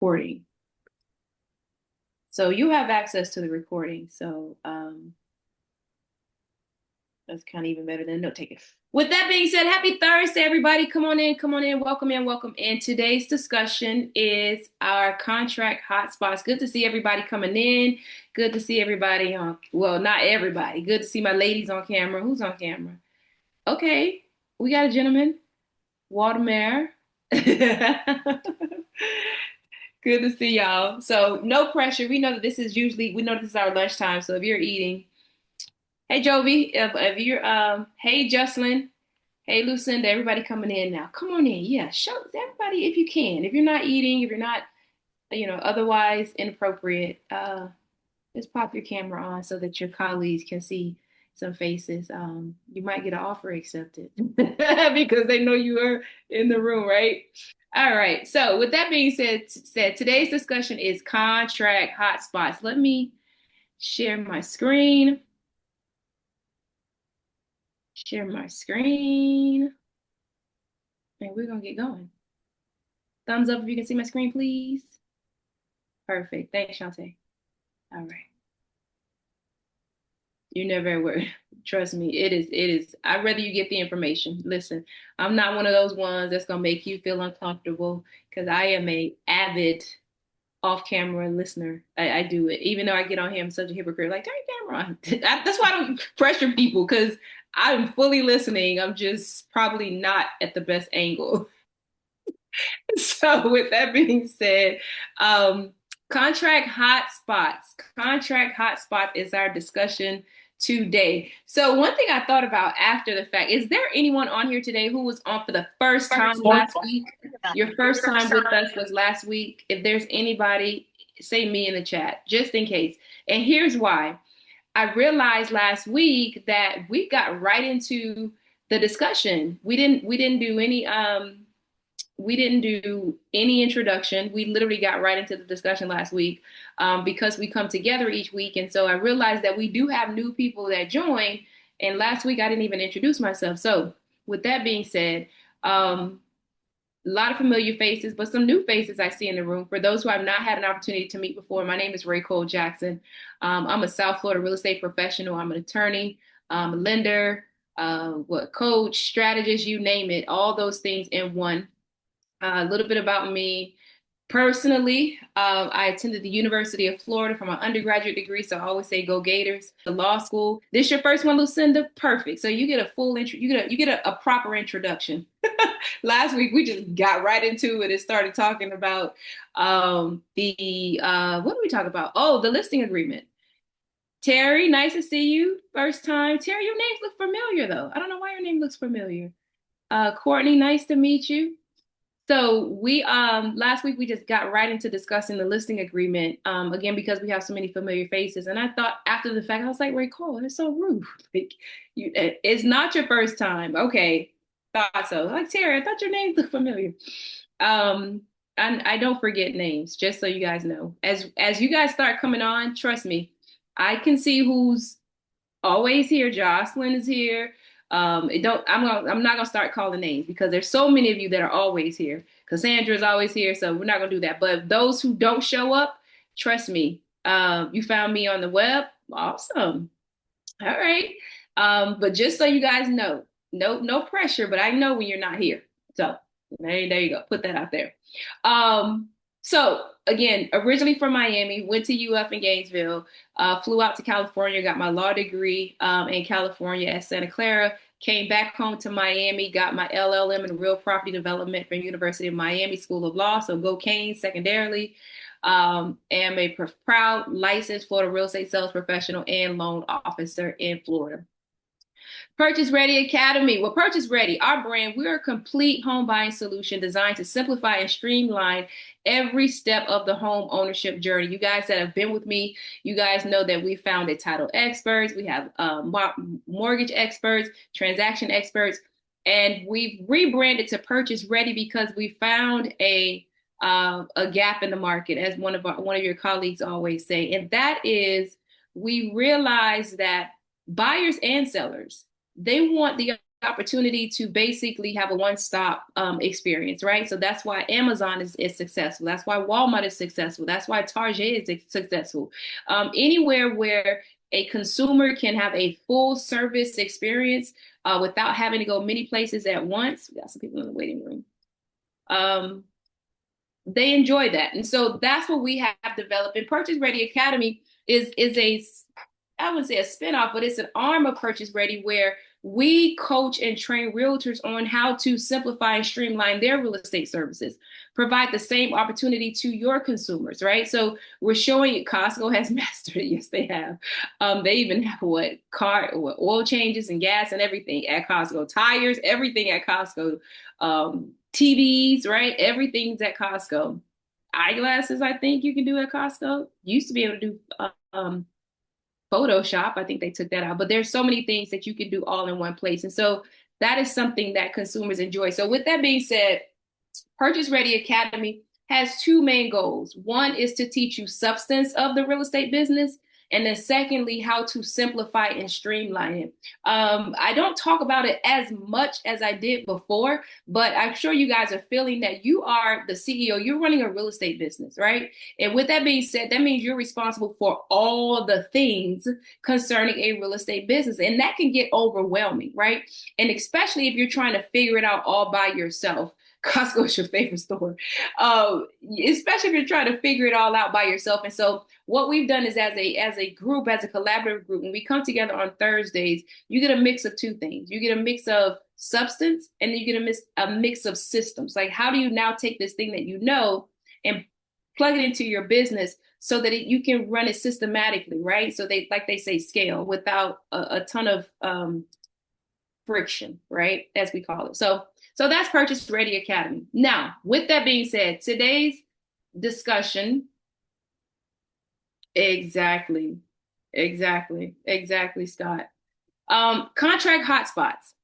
recording. So you have access to the recording. So that's kind of even better than no take it. With that being said, happy Thursday, everybody. Come on in, come on in, welcome in, welcome in. Today's discussion is our contract hotspots. Good to see everybody coming in. Good to see everybody on, well, not everybody. Good to see my ladies on camera. Who's on camera? Okay, we got a gentleman, Waldemar. Good to see y'all. So no pressure. We know that this is usually, we know this is our lunchtime. So if you're eating, hey Jovi, if you're hey Jocelyn, hey Lucinda, everybody coming in now. Come on in. Yeah, show everybody if you can. If you're not eating, if you're not, otherwise inappropriate, just pop your camera on so that your colleagues can see some faces. You might get an offer accepted because they know you are in the room, right? All right. So with that being said, today's discussion is contract hotspots. Let me share my screen. Share my screen. And we're gonna get going. Thumbs up if you can see my screen, please. Perfect. Thanks, Shantae. All right. You're never at work. Trust me, it is. I'd rather you get the information. Listen, I'm not one of those ones that's gonna make you feel uncomfortable because I am a avid off-camera listener. I do it. Even though I get on here, I'm such a hypocrite. Like, turn your camera on. That's why I don't pressure people because I'm fully listening. I'm just probably not at the best angle. So with that being said, um, contract hotspots. Contract hotspot is our discussion today. So one thing I thought about after the fact, is there anyone on here today who was on for the first time last week? Your first time with us was last week. If there's anybody, say me in the chat, just in case. And here's why. I realized last week that we got right into the discussion. We didn't do any introduction. We literally got right into the discussion last week because we come together each week. And so I realized that we do have new people that join. And last week I didn't even introduce myself. So with that being said, a lot of familiar faces, but some new faces I see in the room. For those who I've not had an opportunity to meet before, my name is Ray Cole Jackson. I'm a South Florida real estate professional. I'm an attorney, a lender, coach, strategist, you name it, all those things in one. A little bit about me. Personally, I attended the University of Florida for my undergraduate degree, so I always say go Gators. The law school. This your first one, Lucinda? Perfect. So you get a full intro. You get a proper introduction. Last week we just got right into it and started talking about the what did we talk about? Oh, the listing agreement. Terry, nice to see you. First time. Terry, your names look familiar though. I don't know why your name looks familiar. Courtney, nice to meet you. So we last week we just got right into discussing the listing agreement again because we have so many familiar faces, and I thought after the fact I was like, Ray Cole, it's so rude. Like, it's not your first time, okay? Thought so. Like Terry, I thought your name looked familiar. And I don't forget names, just so you guys know. As you guys start coming on, trust me, I can see who's always here. Jocelyn is here. I'm not gonna start calling names because there's so many of you that are always here. Cassandra is always here, so we're not gonna do that. But those who don't show up, trust me, you found me on the web. Awesome. All right. But just so you guys know, no pressure, but I know when you're not here. So there you go. Put that out there. So again, originally from Miami, went to UF in Gainesville, flew out to California, got my law degree in California at Santa Clara, came back home to Miami, got my LLM in real property development from University of Miami School of Law. So go Canes secondarily. Am a proud licensed Florida real estate sales professional and loan officer in Florida. Purchase Ready Academy. Well, Purchase Ready, our brand, we're a complete home buying solution designed to simplify and streamline every step of the home ownership journey. You guys that have been with me, you guys know that we founded title experts, we have mortgage experts, transaction experts, and we've rebranded to Purchase Ready because we found a gap in the market, as one of your colleagues always say, and that is we realize that buyers and sellers, they want the opportunity to basically have a one-stop experience, right? So that's why Amazon is successful. That's why Walmart is successful. That's why Target is successful. Anywhere where a consumer can have a full service experience without having to go many places at once. We got some people in the waiting room. They enjoy that. And so that's what we have developed. And Purchase Ready Academy is a, I wouldn't say a spinoff, but it's an arm of Purchase Ready where we coach and train realtors on how to simplify and streamline their real estate services, provide the same opportunity to your consumers, right? So we're showing you Costco has mastered it. Yes, they have. They even have oil changes and gas and everything at Costco, tires, everything at Costco, TVs, right? Everything's at Costco. Eyeglasses, I think you can do at Costco. Used to be able to do Photoshop. I think they took that out, but there's so many things that you can do all in one place. And so that is something that consumers enjoy. So with that being said, Purchase Ready Academy has two main goals. One is to teach you substance of the real estate business. And then secondly, how to simplify and streamline it. I don't talk about it as much as I did before, but I'm sure you guys are feeling that you are the CEO, you're running a real estate business, right? And with that being said, that means you're responsible for all the things concerning a real estate business. And that can get overwhelming, right? And especially if you're trying to figure it out all by yourself. Costco is your favorite store, especially if you're trying to figure it all out by yourself. And so what we've done is as a group, as a collaborative group, when we come together on Thursdays, you get a mix of two things. You get a mix of substance and then you get a mix of systems. Like, how do you now take this thing that you know and plug it into your business so that you can run it systematically, right? So they say, scale without a ton of friction, right? As we call it. So that's Purchase Ready Academy. Now, with that being said, today's discussion, exactly, Scott. Contract hotspots.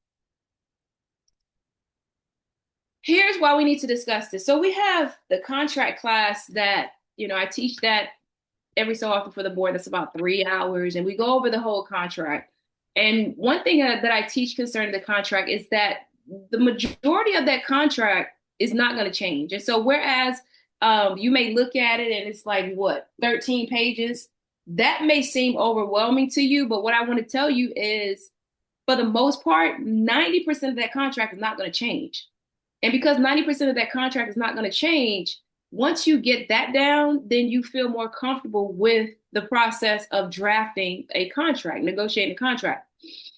Here's why we need to discuss this. So we have the contract class that, I teach that every so often for the board. That's about 3 hours. And we go over the whole contract. And one thing that I teach concerning the contract is that the majority of that contract is not going to change. And so whereas you may look at it and it's like, 13 pages, that may seem overwhelming to you. But what I want to tell you is, for the most part, 90% of that contract is not going to change. And because 90% of that contract is not going to change, once you get that down, then you feel more comfortable with the process of drafting a contract, negotiating a contract.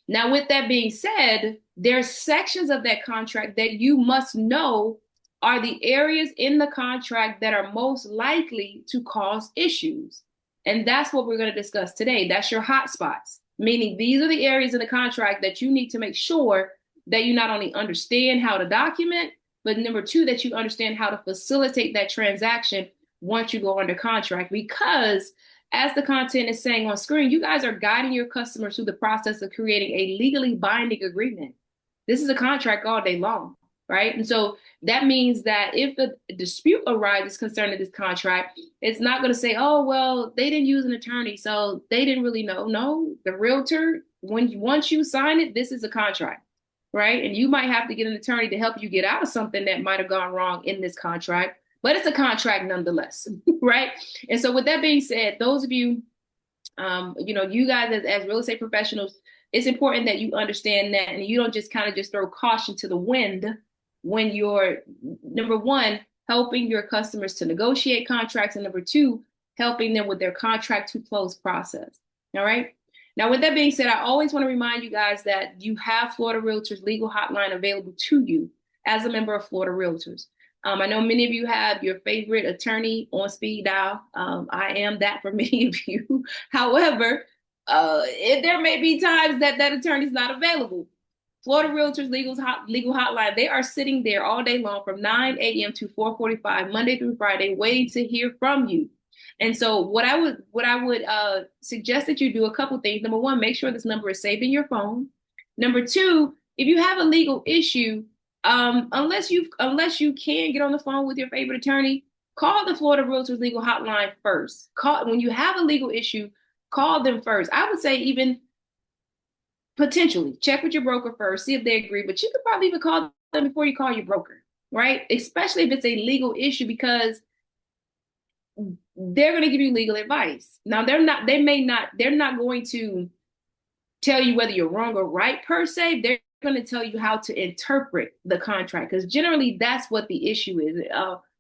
Now, with that being said, there's sections of that contract that you must know are the areas in the contract that are most likely to cause issues. And that's what we're going to discuss today. That's your hotspots, meaning these are the areas in the contract that you need to make sure that you not only understand how to document, but number two, that you understand how to facilitate that transaction once you go under contract. Because as the content is saying on screen, you guys are guiding your customers through the process of creating a legally binding agreement. This is a contract all day long, right? And so that means that if a dispute arises concerning this contract, it's not going to say, oh, well, they didn't use an attorney, so they didn't really know. No, the realtor, once you sign it, this is a contract, right? And you might have to get an attorney to help you get out of something that might have gone wrong in this contract, but it's a contract nonetheless, right? And so with that being said, those of you, you guys as real estate professionals, it's important that you understand that and you don't just kind of just throw caution to the wind when you're, number one, helping your customers to negotiate contracts, and number two, helping them with their contract to close process. All right. Now, with that being said, I always want to remind you guys that you have Florida Realtor's legal hotline available to you as a member of Florida Realtors. I know many of you have your favorite attorney on speed dial. I am that for many of you. However, there may be times that attorney is not available. Florida Realtors legal hotline, they are sitting there all day long from 9 a.m. to 4:45, Monday through Friday, waiting to hear from you. And so what I would suggest that you do a couple things. Number one, make sure this number is saved in your phone. Number two, if you have a legal issue, unless you can get on the phone with your favorite attorney, call the Florida Realtors legal hotline first. When you have a legal issue, call them first. I would say even Potentially check with your broker first, see if they agree, but you could probably even call them before you call your broker, right? Especially if it's a legal issue, because they're going to give you legal advice. Now, they're not going to tell you whether you're wrong or right per se. They're going to tell you how to interpret the contract, because generally that's what the issue is,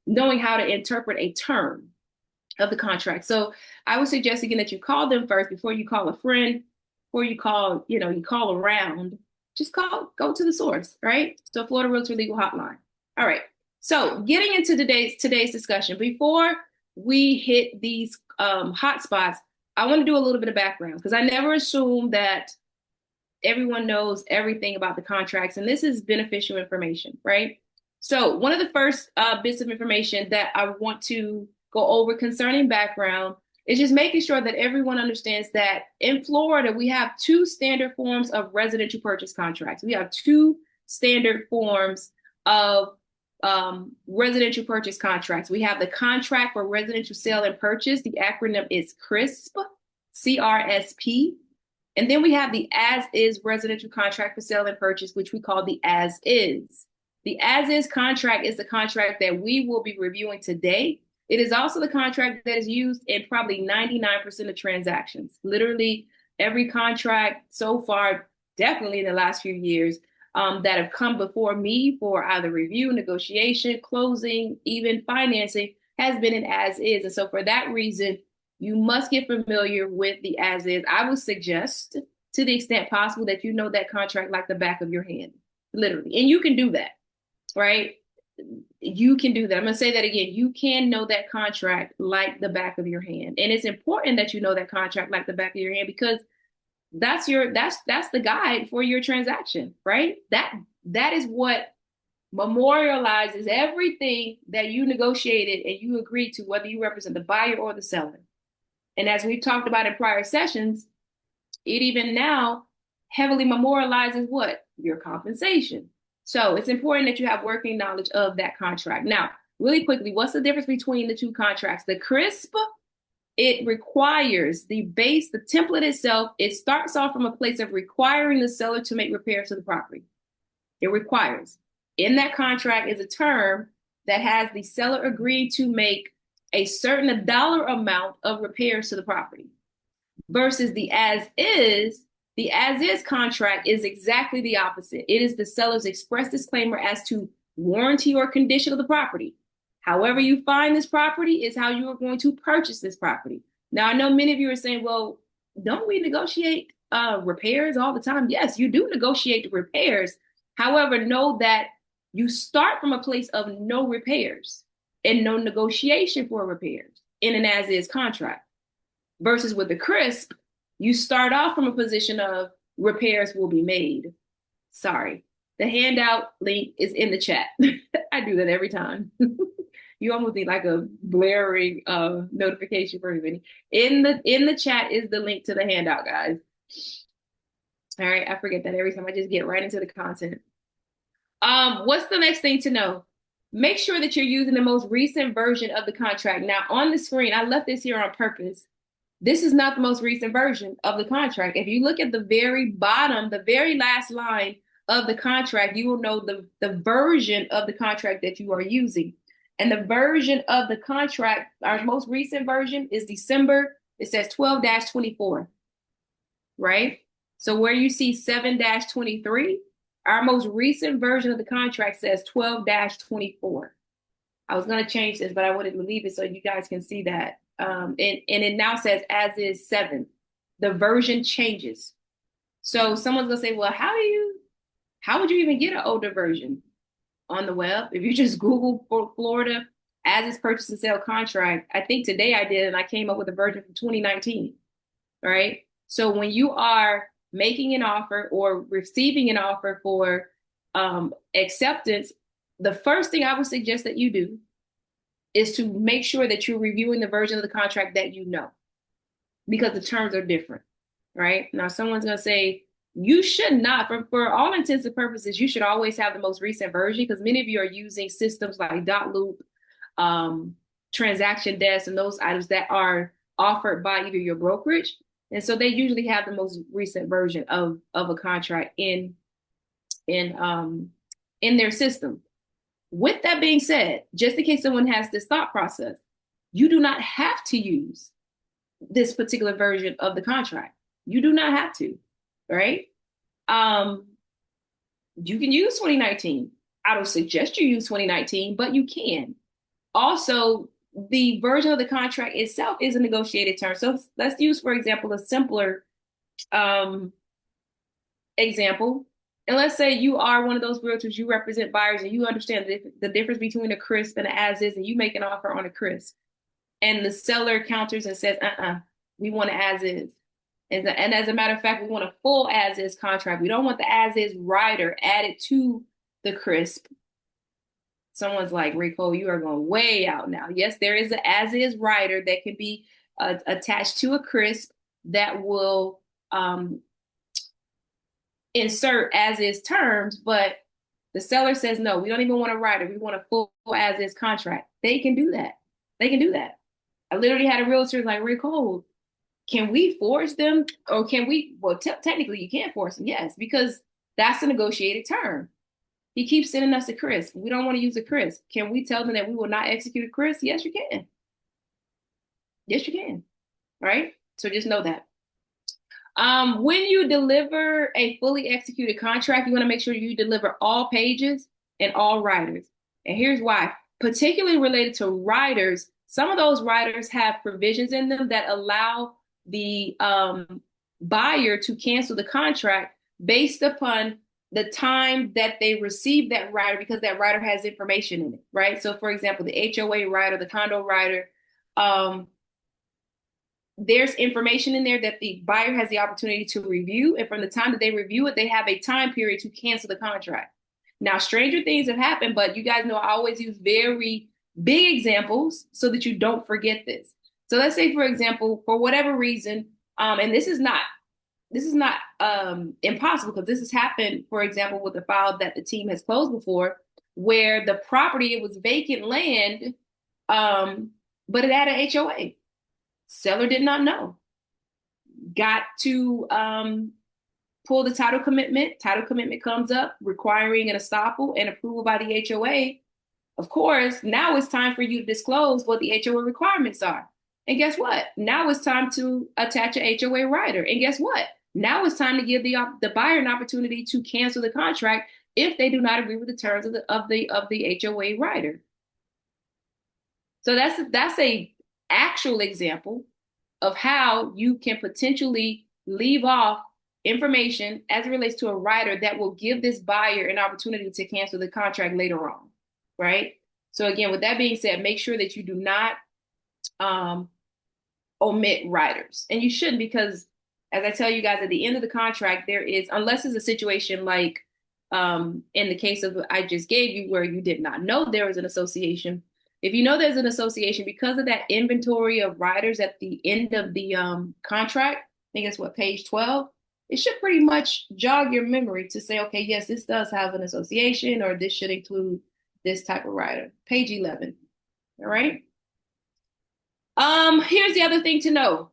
knowing how to interpret a term of the contract. So I would suggest again that you call them first before you call a friend, before you call, you call around. Just go to the source, right? So Florida Realtor Legal Hotline. All right. So getting into today's discussion, before we hit these hot spots, I want to do a little bit of background, because I never assume that everyone knows everything about the contracts, and this is beneficial information, right? So one of the first bits of information that I want to go over concerning background is just making sure that everyone understands that in Florida, we have two standard forms of residential purchase contracts. We have two standard forms of residential purchase contracts. We have the contract for residential sale and purchase. The acronym is CRISP, CRSP. And then we have the as-is residential contract for sale and purchase, which we call the as-is. The as-is contract is the contract that we will be reviewing today. It is also the contract that is used in probably 99% of transactions. Literally every contract so far, definitely in the last few years, that have come before me for either review, negotiation, closing, even financing, has been an as-is. And so for that reason, you must get familiar with the as-is. I would suggest, to the extent possible, that you know that contract like the back of your hand, literally. And you can do that, right? You can do that. I'm going to say that again. You can know that contract like the back of your hand. And it's important that you know that contract like the back of your hand, because that's the guide for your transaction, right? That is what memorializes everything that you negotiated and you agreed to, whether you represent the buyer or the seller. And as we've talked about in prior sessions, it even now heavily memorializes what? Your compensation. So it's important that you have working knowledge of that contract. Now, really quickly, what's the difference between the two contracts? The CRISP, it requires the template itself. It starts off from a place of requiring the seller to make repairs to the property. It requires. In that contract is a term that has the seller agree to make a certain dollar amount of repairs to the property, versus the as-is. The as-is contract is exactly the opposite. It is the seller's express disclaimer as to warranty or condition of the property. However you find this property is how you are going to purchase this property. Now, I know many of you are saying, well, don't we negotiate repairs all the time? Yes, you do negotiate the repairs. However, know that you start from a place of no repairs and no negotiation for repairs in an as-is contract. Versus with the CRISP, you start off from a position of repairs will be made. Sorry, the handout link is in the chat. I do that every time. You almost need like a blaring notification for everybody. In the chat is the link to the handout, guys. All right, I forget that every time. I just get right into the content. What's the next thing to know? Make sure that you're using the most recent version of the contract. Now, on the screen, I left this here on purpose. This is not the most recent version of the contract. If you look at the very bottom, the very last line of the contract, you will know the version of the contract that you are using. And the version of the contract, our most recent version is December, it says 12-24, right? So where you see 7-23, our most recent version of the contract says 12-24. I was going to change this, but I wanted to leave it so you guys can see that. And it now says as is 7. The version changes. So someone's going to say, well, how would you even get an older version on the web? If you just Google for Florida as is purchase and sale contract, I think today I did, and I came up with a version from 2019, right? So when you are making an offer or receiving an offer for acceptance, the first thing I would suggest that you do is to make sure that you're reviewing the version of the contract that you know, because the terms are different, right? Now, someone's going to say, you should not, for all intents and purposes, you should always have the most recent version, because many of you are using systems like Dotloop, Transaction Desk, and those items that are offered by either your brokerage And so they usually have the most recent version of a contract in in their system. With that being said, just in case someone has this thought process, you do not have to use this particular version of the contract. You do not have to, right? Um, you can use 2019. I don't suggest you use 2019, but you can. Also, the version of the contract itself is a negotiated term. So let's use, for example, a simpler um, example. And let's say you are one of those realtors, you represent buyers and you understand the difference between a crisp and an as is, and you make an offer on a crisp. And the seller counters and says, we want an as is. And as a matter of fact, we want a full as is contract. We don't want the as is rider added to the crisp. Someone's like, Rico, you are going way out now. Yes, there is an as is rider that can be attached to a crisp that will insert as is terms, but the seller says, no, we don't even want a rider. We want a full as is contract. They can do that. They can do that. I literally had a realtor like, Rico, can we force them? Or can we, well, technically you can't force them, yes, because that's a negotiated term. He keeps sending us a crisp. We don't want to use a crisp. Can we tell them that we will not execute a crisp? Yes, you can. Yes, you can. Right? So just know that. When you deliver a fully executed contract, you want to make sure you deliver all pages and all riders. And here's why. Particularly related to riders, some of those riders have provisions in them that allow the buyer to cancel the contract based upon the time that they receive that rider, because that rider has information in it, right? So for example, the HOA rider, the condo rider, there's information in there that the buyer has the opportunity to review. And from the time that they review it, they have a time period to cancel the contract. Now, stranger things have happened, but you guys know I always use very big examples so that you don't forget this. So let's say, for example, for whatever reason, and this is not impossible, because this has happened, for example, with the file that the team has closed before, where the property, it was vacant land, but it had an HOA. Seller did not know. Got to pull the title commitment. Title commitment comes up requiring an estoppel and approval by the HOA. Of course, now it's time for you to disclose what the HOA requirements are. And guess what? Now it's time to attach an HOA rider. And guess what? Now it's time to give the buyer an opportunity to cancel the contract if they do not agree with the terms of the HOA rider. So that's a actual example of how you can potentially leave off information as it relates to a rider that will give this buyer an opportunity to cancel the contract later on, right? So again, with that being said, make sure that you do not omit riders. And you shouldn't, because as I tell you guys, at the end of the contract, there is, unless it's a situation like in the case of I just gave you where you did not know there was an association. If you know there's an association, because of that inventory of riders at the end of the contract, I think it's what, page 12, it should pretty much jog your memory to say, okay, yes, this does have an association, or this should include this type of rider. Page 11. All right. Here's the other thing to know.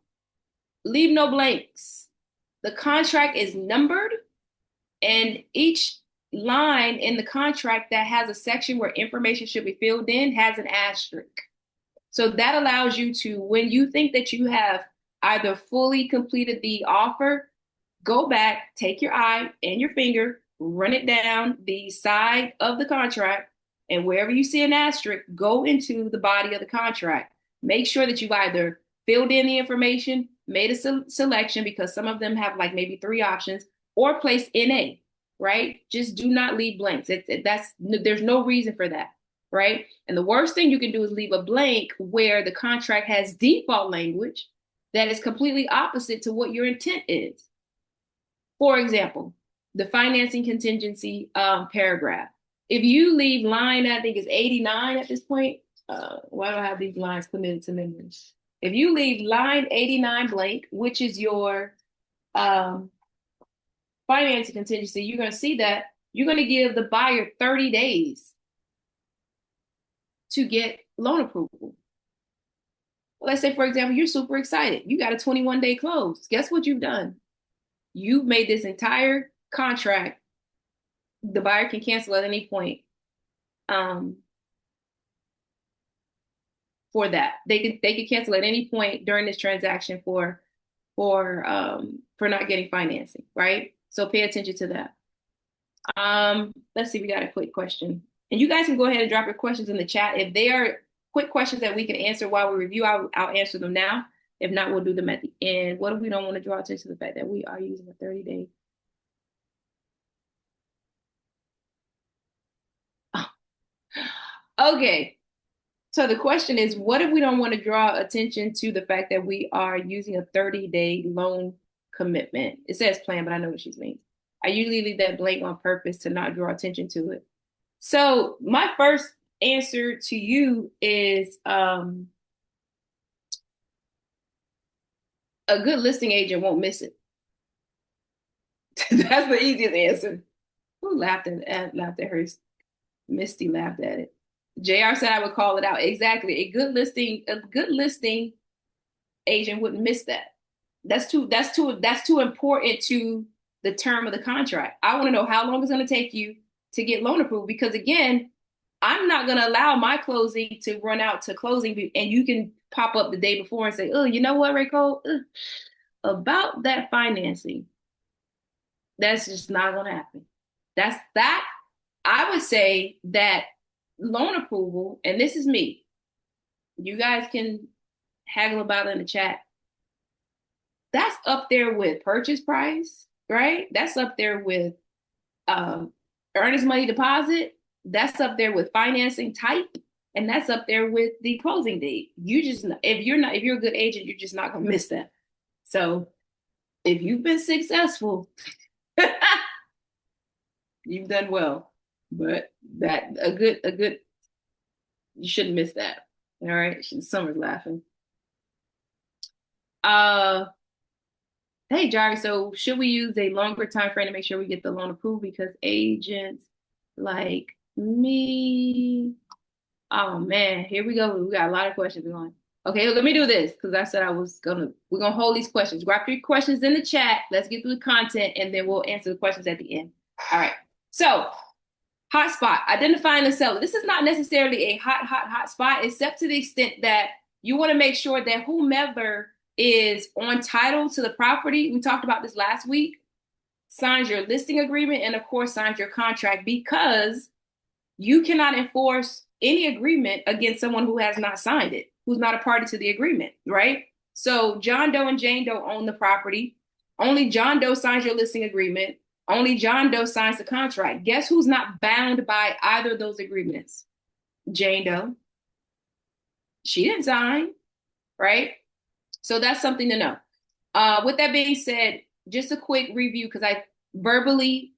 Leave no blanks. The contract is numbered, and each line in the contract that has a section where information should be filled in has an asterisk. So that allows you to, when you think that you have either fully completed the offer, go back, take your eye and your finger, run it down the side of the contract, and wherever you see an asterisk, go into the body of the contract. Make sure that you've either filled in the information, made a selection, because some of them have like maybe 3 options, or placed NA. Right? Just do not leave blanks. There's no reason for that, right? And the worst thing you can do is leave a blank where the contract has default language that is completely opposite to what your intent is. For example, the financing contingency paragraph. If you leave line, I think it's 89 at this point. Why do I have these lines committed to memory? If you leave line 89 blank, which is your financing contingency, you're going to see that you're going to give the buyer 30 days to get loan approval. let's say, for example, you're super excited. You got a 21-day close. Guess what you've done? You've made this entire contract. The buyer can cancel at any point um, for that. They could cancel at any point during this transaction for not getting financing, right? So pay attention to that. Let's see, we got a quick question. And you guys can go ahead and drop your questions in the chat. If they are quick questions that we can answer while we review, I'll answer them now. If not, we'll do them at the end. What if we don't want to draw attention to the fact that we are using a 30-day? Okay. So the question is, what if we don't want to draw attention to the fact that we are using a 30-day loan commitment? It says plan, but I know what she means. I usually leave that blank on purpose to not draw attention to it. So my first answer to you is a good listing agent won't miss it. That's the easiest answer. Who laughed at her? Misty laughed at it. JR said I would call it out. Exactly. A good listing agent wouldn't miss that. That's too important to the term of the contract. I want to know how long it's going to take you to get loan approved, because again, I'm not going to allow my closing to run out to closing and you can pop up the day before and say, oh, you know what, Raycole, about that financing. That's just not going to happen. That I would say that loan approval, and this is me, you guys can haggle about it in the chat. That's up there with purchase price, right? That's up there with earnest money deposit. That's up there with financing type, and that's up there with the closing date. If you're a good agent, you're just not gonna miss that. So if you've been successful, you've done well. But that a good you shouldn't miss that. All right. Summer's laughing. Hey Jari, so should we use a longer time frame to make sure we get the loan approved? Because agents like me. Oh man, here we go. We got a lot of questions going. Okay, let me do this because I said we're gonna hold these questions. Grab your questions in the chat. Let's get through the content and then we'll answer the questions at the end. All right. So hotspot, identifying the seller. This is not necessarily a hot spot, except to the extent that you want to make sure that whomever is on title to the property, we talked about this last week, signs your listing agreement and of course signs your contract, because you cannot enforce any agreement against someone who has not signed it, who's not a party to the agreement, right? So John Doe and Jane Doe own the property. Only John Doe signs your listing agreement. Only John Doe signs the contract. Guess who's not bound by either of those agreements? Jane Doe. She didn't sign, right? So that's something to know. With that being said, just a quick review, because I verbally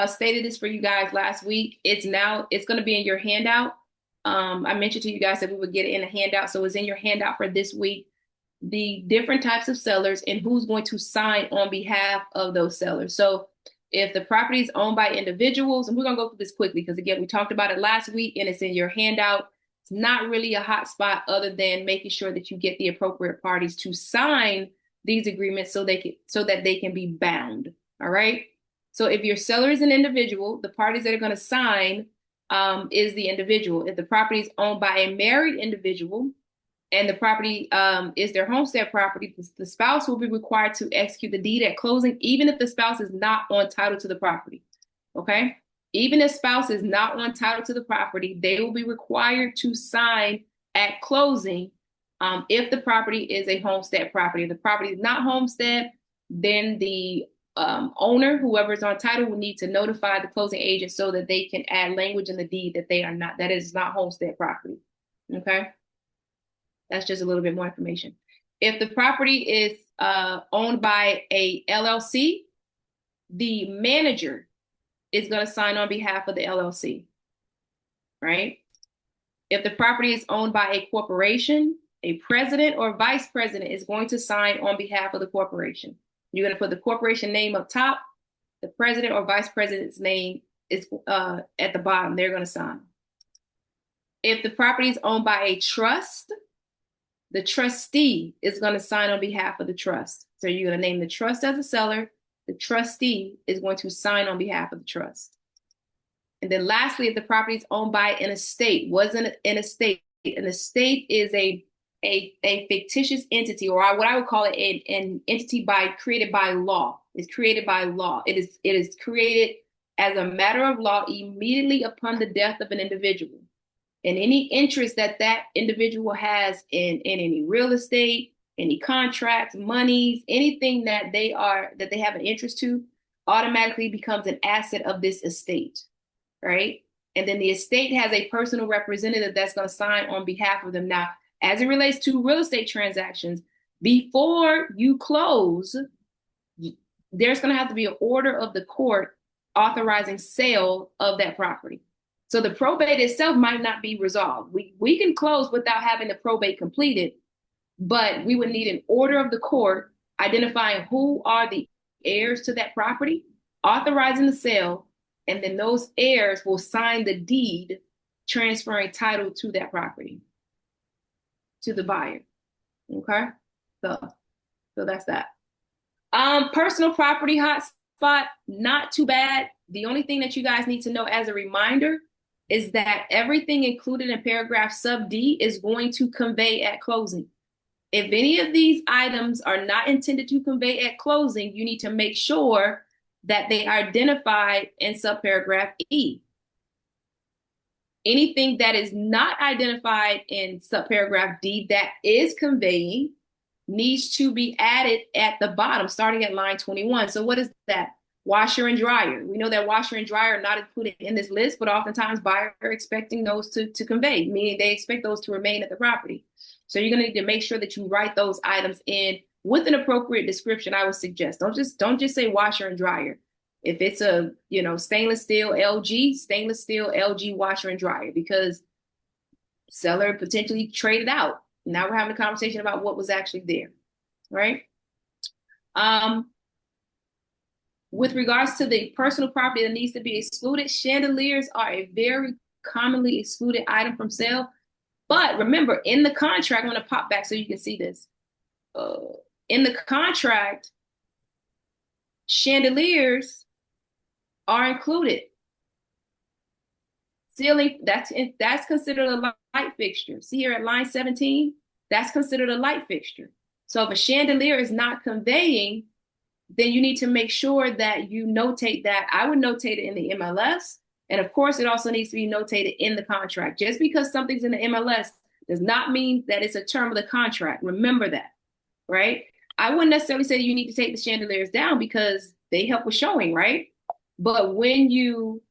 stated this for you guys last week. It's going to be in your handout. I mentioned to you guys that we would get it in a handout. So it's in your handout for this week, the different types of sellers and who's going to sign on behalf of those sellers. So if the property is owned by individuals, and we're going to go through this quickly because again, we talked about it last week and it's in your handout. It's not really a hot spot other than making sure that you get the appropriate parties to sign these agreements so that they can be bound. All right. So if your seller is an individual, the parties that are going to sign is the individual. If the property is owned by a married individual and the property is their homestead property, the spouse will be required to execute the deed at closing, even if the spouse is not on title to the property. Okay? Even if spouse is not on title to the property, they will be required to sign at closing if the property is a homestead property. If the property is not homestead, then the owner, whoever's on title, will need to notify the closing agent so that they can add language in the deed that is not homestead property. Okay? That's just a little bit more information. If the property is owned by a LLC, the manager is going to sign on behalf of the LLC, right? If the property is owned by a corporation, a president or vice president is going to sign on behalf of the corporation. You're going to put the corporation name up top. The president or vice president's name is at the bottom. They're going to sign. If the property is owned by a trust, The trustee is going to sign on behalf of the trust. So you're going to name the trust as a seller. The trustee is going to sign on behalf of the trust. And then lastly, if the property is owned by an estate, wasn't an estate. An estate is a fictitious entity, or what I would call it an entity created by law. It's created by law. It is created as a matter of law immediately upon the death of an individual. And any interest that that individual has in any real estate, any contracts, monies, anything that they have an interest to, automatically becomes an asset of this estate, right? And then the estate has a personal representative that's going to sign on behalf of them. Now, as it relates to real estate transactions, before you close, there's going to have to be an order of the court authorizing sale of that property. So the probate itself might not be resolved. We can close without having the probate completed, but we would need an order of the court identifying who are the heirs to that property, authorizing the sale, and then those heirs will sign the deed transferring title to that property to the buyer. Okay, so that's that. Personal property hotspot, not too bad. The only thing that you guys need to know as a reminder is that everything included in paragraph sub D is going to convey at closing. If any of these items are not intended to convey at closing, you need to make sure that they are identified in subparagraph E. Anything that is not identified in subparagraph D that is conveying needs to be added at the bottom, starting at line 21. So what is that? Washer and dryer. We know that washer and dryer are not included in this list, but oftentimes buyers are expecting those to convey, meaning they expect those to remain at the property. So you're going to need to make sure that you write those items in with an appropriate description. I would suggest don't just say washer and dryer. If it's a stainless steel LG washer and dryer, because seller potentially traded out. Now we're having a conversation about what was actually there, right? With regards to the personal property that needs to be excluded, chandeliers are a very commonly excluded item from sale. But remember, in the contract, I'm going to pop back so you can see this. In the contract, chandeliers are included. Ceiling, that's considered a light fixture. See here at line 17, that's considered a light fixture. So if a chandelier is not conveying, then you need to make sure that you notate that. I would notate it in the MLS. And of course, it also needs to be notated in the contract. Just because something's in the MLS does not mean that it's a term of the contract. Remember that, right? I wouldn't necessarily say you need to take the chandeliers down because they help with showing, right? But when you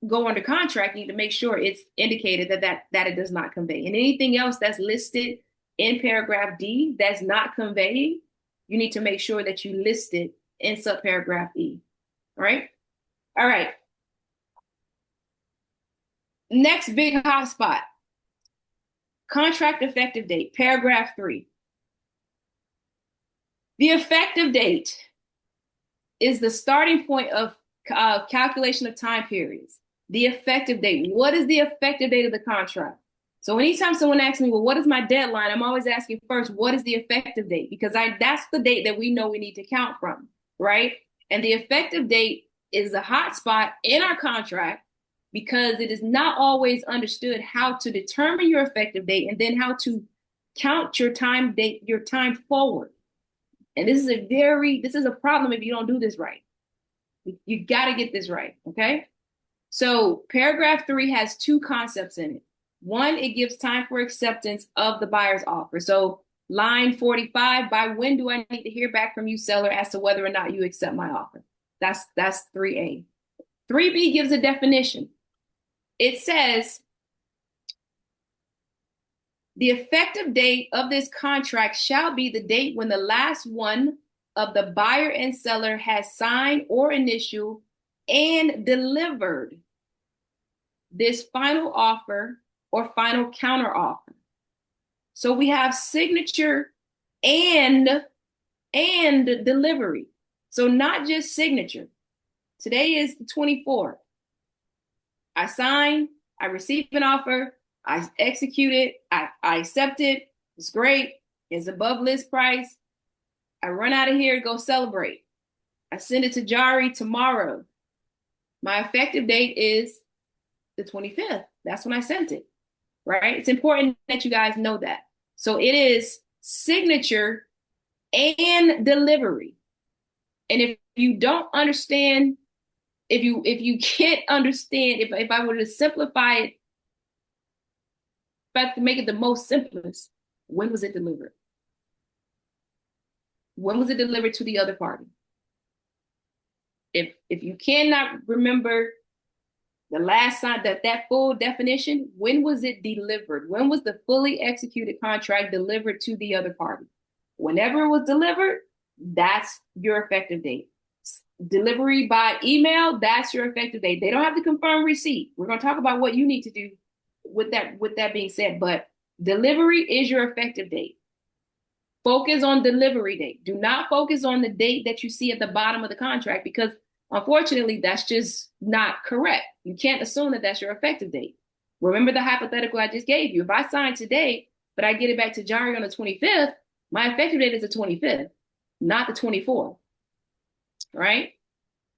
go under contract, you need to make sure it's indicated that it does not convey. And anything else that's listed in paragraph D that's not conveying, you need to make sure that you list it in subparagraph E. All right? All right. Next big hotspot. Contract effective date, paragraph 3. The effective date is the starting point of calculation of time periods. The effective date. What is the effective date of the contract? So anytime someone asks me, well, what is my deadline? I'm always asking first, what is the effective date? Because that's the date that we know we need to count from, right? And the effective date is a hotspot in our contract because it is not always understood how to determine your effective date and then how to count your time forward. And this is a problem if you don't do this right. You got to get this right, okay? So paragraph 3 has 2 concepts in it. One, it gives time for acceptance of the buyer's offer. So line 45, by when do I need to hear back from you, seller, as to whether or not you accept my offer? That's 3A. 3B gives a definition. It says, the effective date of this contract shall be the date when the last one of the buyer and seller has signed or initialed and delivered this final offer or final counter offer. So we have signature and delivery. So not just signature. Today is the 24th. I sign, I receive an offer, I execute it, I accept it, It's great. It's above list price. I run out of here, go celebrate. I send it to Jari tomorrow. My effective date is the 25th. That's when I sent it, right? It's important that you guys know that. So it is signature and delivery. And if you don't understand, if you can't understand, if I were to simplify it, if I have to make it the most simplest, when was it delivered? When was it delivered to the other party? If you cannot remember the last time that full definition, when was it delivered? When was the fully executed contract delivered to the other party? Whenever it was delivered, that's your effective date. Delivery by email, that's your effective date. They don't have to confirm receipt. We're going to talk about what you need to do with that being said, but delivery is your effective date. Focus on delivery date. Do not focus on the date that you see at the bottom of the contract, because unfortunately, that's just not correct. You can't assume that that's your effective date. Remember the hypothetical I just gave you. If I sign today, but I get it back to Jari on the 25th, my effective date is the 25th, not the 24th, right?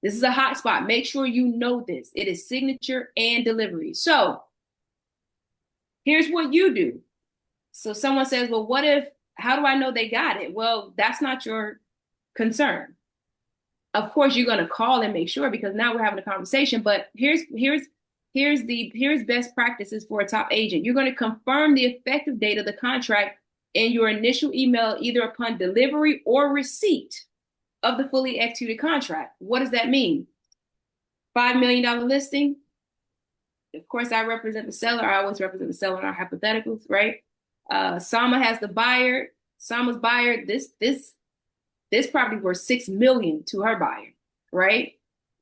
This is a hotspot. Make sure you know this. It is signature and delivery. So here's what you do. So someone says, well, how do I know they got it? Well, that's not your concern. Of course, you're going to call and make sure, because now we're having a conversation. But here's best practices for a top agent. You're going to confirm the effective date of the contract in your initial email, either upon delivery or receipt of the fully executed contract. What does that mean? $5 million listing. Of course, I represent the seller. I always represent the seller in our hypotheticals, right? Sama has the buyer. Sama's buyer. This property worth $6 million to her buyer, right?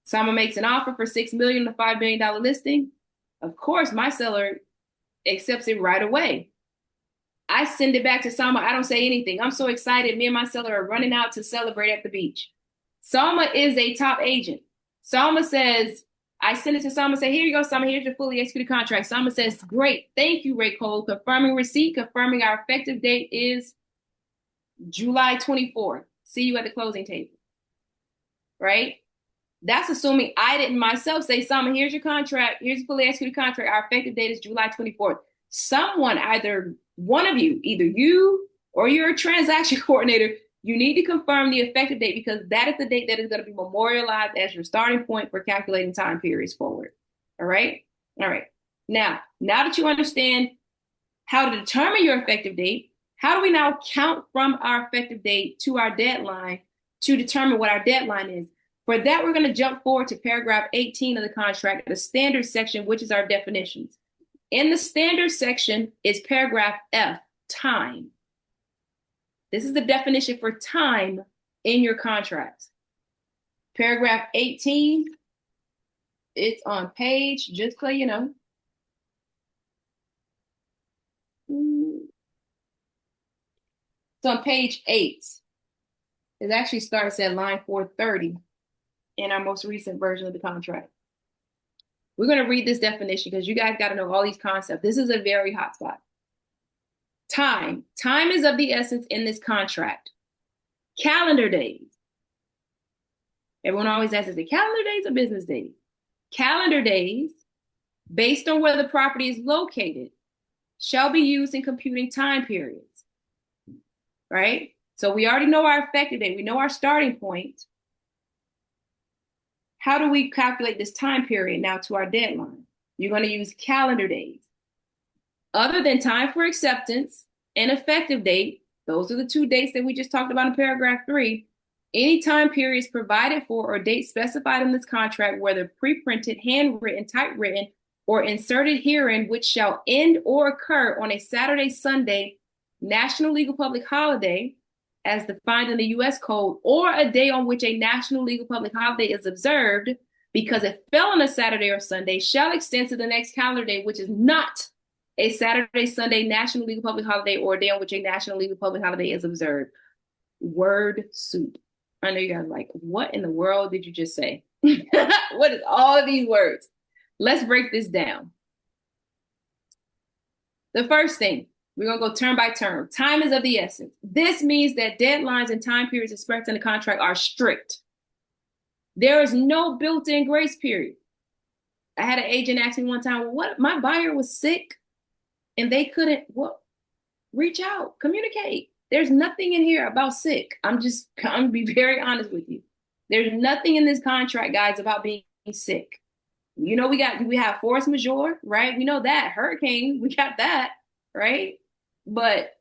Sama makes an offer for $6 million, the $5 million listing. Of course, my seller accepts it right away. I send it back to Sama. I don't say anything. I'm so excited. Me and my seller are running out to celebrate at the beach. Sama is a top agent. Sama says, I send it to Sama, say, here you go, Sama, here's your fully executed contract. Sama says, great. Thank you, Ray Cole. Confirming receipt, confirming our effective date is July 24th. See you at the closing table, right? That's assuming I didn't myself say, Sama, here's your contract. Here's a fully executed contract. Our effective date is July 24th. Someone, either one of you, either you or your transaction coordinator, you need to confirm the effective date, because that is the date that is going to be memorialized as your starting point for calculating time periods forward. All right? All right. Now that you understand how to determine your effective date, how do we now count from our effective date to our deadline to determine what our deadline is? For that, we're going to jump forward to paragraph 18 of the contract, the standard section, which is our definitions. In the standard section is paragraph F, time. This is the definition for time in your contracts. Paragraph 18, it's on page, just so you know. It's on page 8. It actually starts at line 430 in our most recent version of the contract. We're going to read this definition because you guys got to know all these concepts. This is a very hot spot. Time. Time is of the essence in this contract. Calendar days. Everyone always asks, is it calendar days or business days? Calendar days, based on where the property is located, shall be used in computing time periods. Right? So we already know our effective date. We know our starting point. How do we calculate this time period now to our deadline? You're going to use calendar days. Other than time for acceptance and effective date, those are the two dates that we just talked about in paragraph 3. Any time periods provided for or dates specified in this contract, whether pre-printed, handwritten, typewritten, or inserted herein, which shall end or occur on a Saturday, Sunday, national legal public holiday, as defined in the U.S. Code, or a day on which a national legal public holiday is observed, because it fell on a Saturday or Sunday, shall extend to the next calendar day, which is not a Saturday, Sunday, national legal public holiday, or a day on which a national legal public holiday is observed. Word soup. I know you guys are like, what in the world did you just say? What is all of these words? Let's break this down. The first thing, We're going to go term by term. Time is of the essence. This means that deadlines and time periods expressed in the contract are strict. There is no built-in grace period. I had an agent ask me one time, well, what? My buyer was sick and they couldn't, well, reach out, communicate. There's nothing in here about sick. I'm going to be very honest with you. There's nothing in this contract, guys, about being sick. You know, we have force majeure, right? We know that. Hurricane, we got that, right? But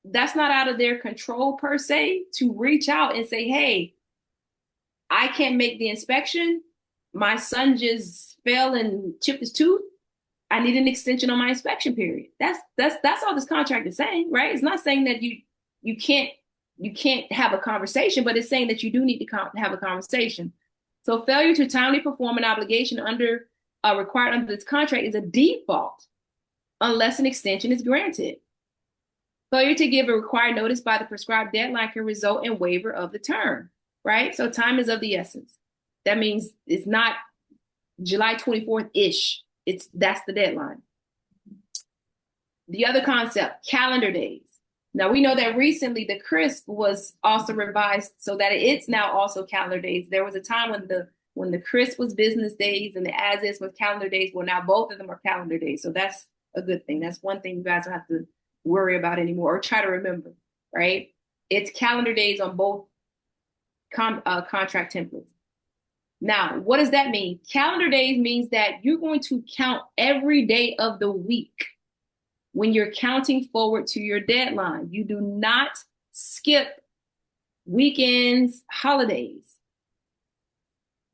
that's not out of their control per se to reach out and say, hey, I can't make the inspection. My son just fell and chipped his tooth. I need an extension on my inspection period. That's all this contract is saying, right? It's not saying that you can't have a conversation, but it's saying that you do need to have a conversation. So failure to timely perform an obligation required under this contract is a default unless an extension is granted. Failure to give a required notice by the prescribed deadline can result in waiver of the term, right? So time is of the essence. That means it's not July 24th-ish. That's the deadline. The other concept, calendar days. Now we know that recently the CRISP was also revised so that it's now also calendar days. There was a time when the CRISP was business days and the as-is was calendar days. Well, now both of them are calendar days. So that's a good thing. That's one thing you guys don't have to worry about anymore or try to remember, right? It's calendar days on both contract templates. Now, what does that mean? Calendar days means that you're going to count every day of the week when you're counting forward to your deadline. You do not skip weekends, holidays.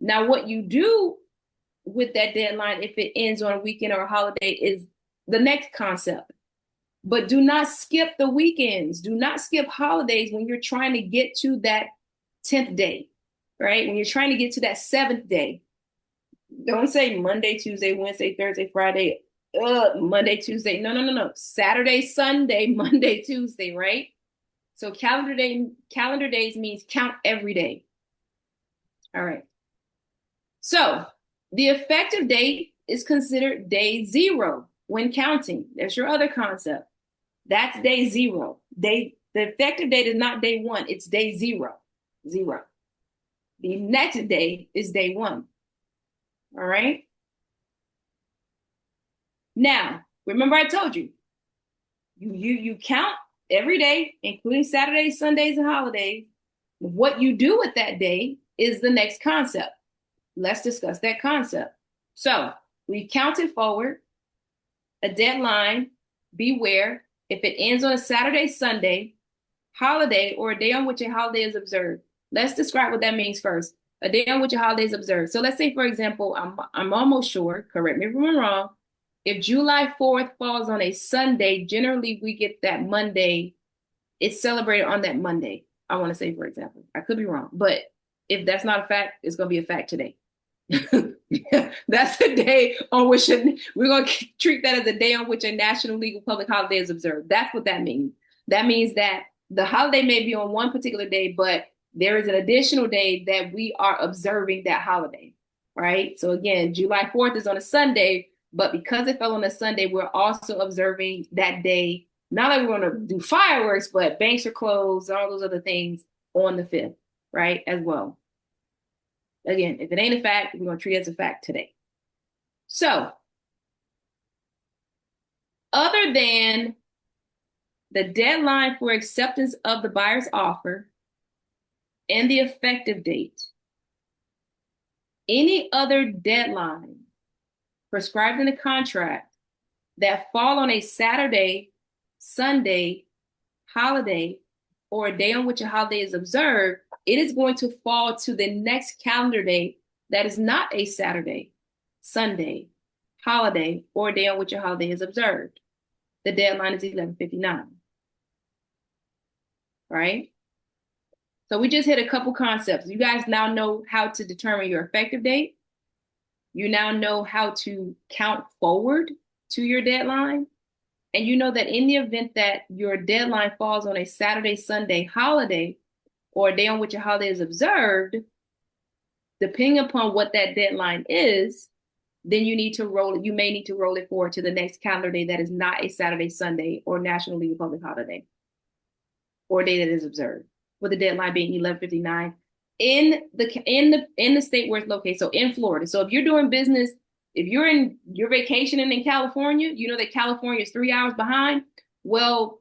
Now, what you do with that deadline, if it ends on a weekend or a holiday, is the next concept. But do not skip the weekends. Do not skip holidays when you're trying to get to that 10th day, right? When you're trying to get to that 7th day. Don't say Monday, Tuesday, Wednesday, Thursday, Friday, Monday, Tuesday. No. Saturday, Sunday, Monday, Tuesday, right? So calendar days means count every day. All right. So the effective date is considered day 0 when counting. That's your other concept. That's day 0. The effective date is not day 1. It's day 0. 0. The next day is day 1. All right. Now, remember I told you, you count every day, including Saturdays, Sundays, and holidays. What you do with that day is the next concept. Let's discuss that concept. So we counted forward a deadline. Beware, if it ends on a Saturday, Sunday, holiday, or a day on which a holiday is observed. Let's describe what that means first. A day on which a holiday is observed. So let's say, for example, I'm almost sure, correct me if I'm wrong, if July 4th falls on a Sunday, generally we get that Monday. It's celebrated on that Monday. I want to say, for example, I could be wrong, but if that's not a fact, it's going to be a fact today. That's the day on which we're going to treat that as a day on which a national legal public holiday is observed. That's what that means. That means that the holiday may be on one particular day, but there is an additional day that we are observing that holiday, right? So again, July 4th is on a Sunday, but because it fell on a Sunday, we're also observing that day. Not that we're going to do fireworks, but banks are closed, all those other things on the 5th, right, as well. Again, if it ain't a fact, we're going to treat it as a fact today. So, other than the deadline for acceptance of the buyer's offer and the effective date, any other deadline prescribed in the contract that fall on a Saturday, Sunday, holiday, or a day on which a holiday is observed, it is going to fall to the next calendar day that is not a Saturday, Sunday, holiday, or a day on which a holiday is observed. The deadline is 11/59. Right? So we just hit a couple concepts. You guys now know how to determine your effective date. You now know how to count forward to your deadline. And you know that in the event that your deadline falls on a Saturday, Sunday, holiday, or a day on which a holiday is observed, depending upon what that deadline is, then you need to roll it. You may need to roll it forward to the next calendar day that is not a Saturday, Sunday, or National Leave Public Holiday, or a day that is observed, with the deadline being 11:59 in the state where it's located. So in Florida. So if you're doing business, if you're vacationing in California, you know that California is 3 hours behind. Well,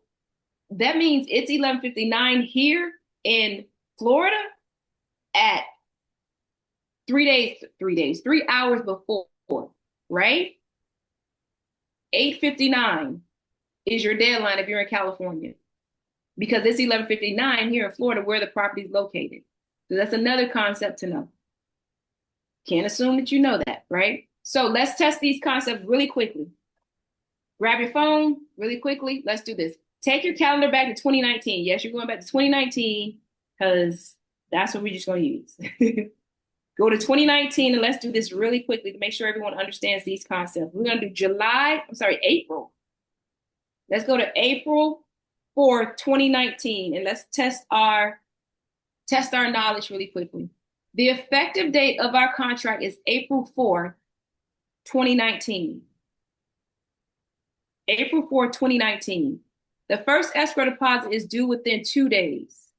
that means it's 11:59 here in Florida at 3 hours before, right? 8:59 is your deadline if you're in California, because it's 11:59 here in Florida where the property is located. So that's another concept to know. Can't assume that you know that, right? So let's test these concepts really quickly. Grab your phone really quickly. Let's do this. Take your calendar back to 2019. Yes, you're going back to 2019 because that's what we're just going to use. Go to 2019 and let's do this really quickly to make sure everyone understands these concepts. We're going to do April. Let's go to April 4th, 2019, and let's test our knowledge really quickly. The effective date of our contract is April 4th, 2019. April 4th, 2019. The first escrow deposit is due within 2 days.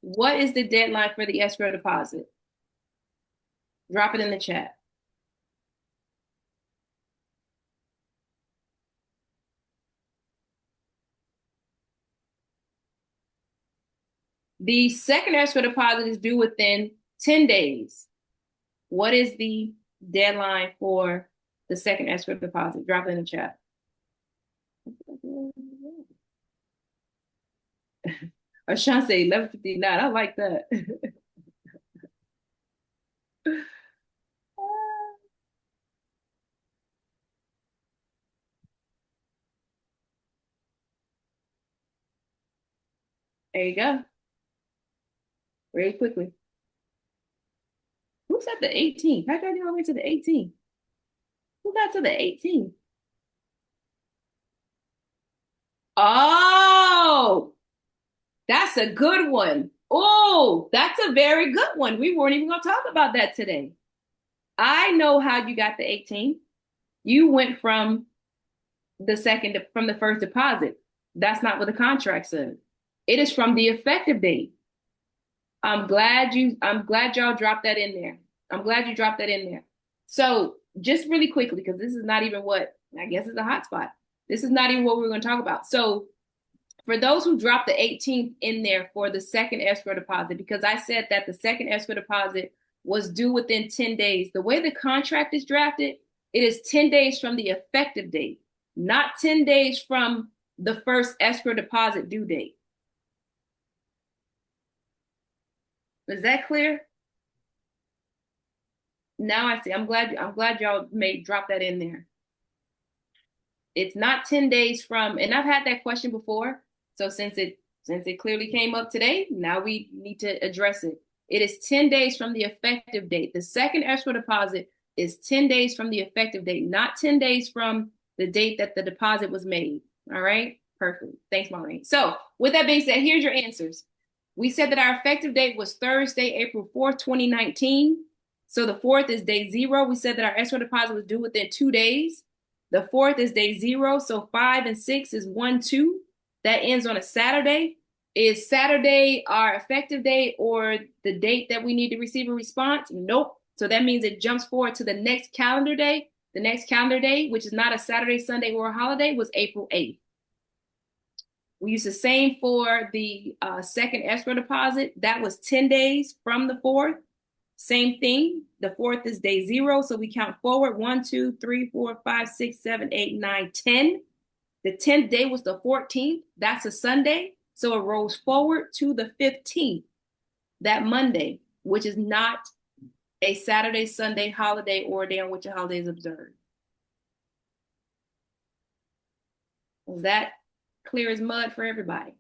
What is the deadline for the escrow deposit? Drop it in the chat. The second escrow deposit is due within 10 days. What is the deadline for the second escrow deposit? Drop it in the chat. Ashante, 11:59. I like that. There you go. Very quickly. Who said the 18th? How did I get all the way to the 18th? Who got to the 18th? Oh, that's a good one. Oh, that's a very good one. We weren't even going to talk about that today. I know how you got the 18th. You went from the first deposit. That's not what the contract says. It is from the effective date. I'm glad y'all dropped that in there. I'm glad you dropped that in there. So just really quickly, because this is not even what, I guess it's a hotspot. This is not even what we're going to talk about. So for those who dropped the 18th in there for the second escrow deposit, because I said that the second escrow deposit was due within 10 days. The way the contract is drafted, it is 10 days from the effective date, not 10 days from the first escrow deposit due date. Is that clear? Now I see. I'm glad y'all drop that in there. It's not 10 days from, and I've had that question before. So since it clearly came up today, now we need to address it. It is 10 days from the effective date. The second escrow deposit is 10 days from the effective date, not 10 days from the date that the deposit was made. All right? Perfect. Thanks, Maureen. So with that being said, here's your answers. We said that our effective date was Thursday, April 4th, 2019. So the 4th is day 0. We said that our escrow deposit was due within 2 days. The 4th is day 0. So 5 and 6 is 1, 2. That ends on a Saturday. Is Saturday our effective date or the date that we need to receive a response? Nope. So that means it jumps forward to the next calendar day. The next calendar day, which is not a Saturday, Sunday, or a holiday, was April 8th. We use the same for the second escrow deposit. That was 10 days from the 4th. Same thing. The 4th is day 0. So we count forward 1, 2, 3, 4, 5, 6, 7, 8, 9, 10. The 10th day was the 14th. That's a Sunday. So it rolls forward to the 15th, that Monday, which is not a Saturday, Sunday, holiday, or a day on which a holiday is observed. Is that clear as mud for everybody?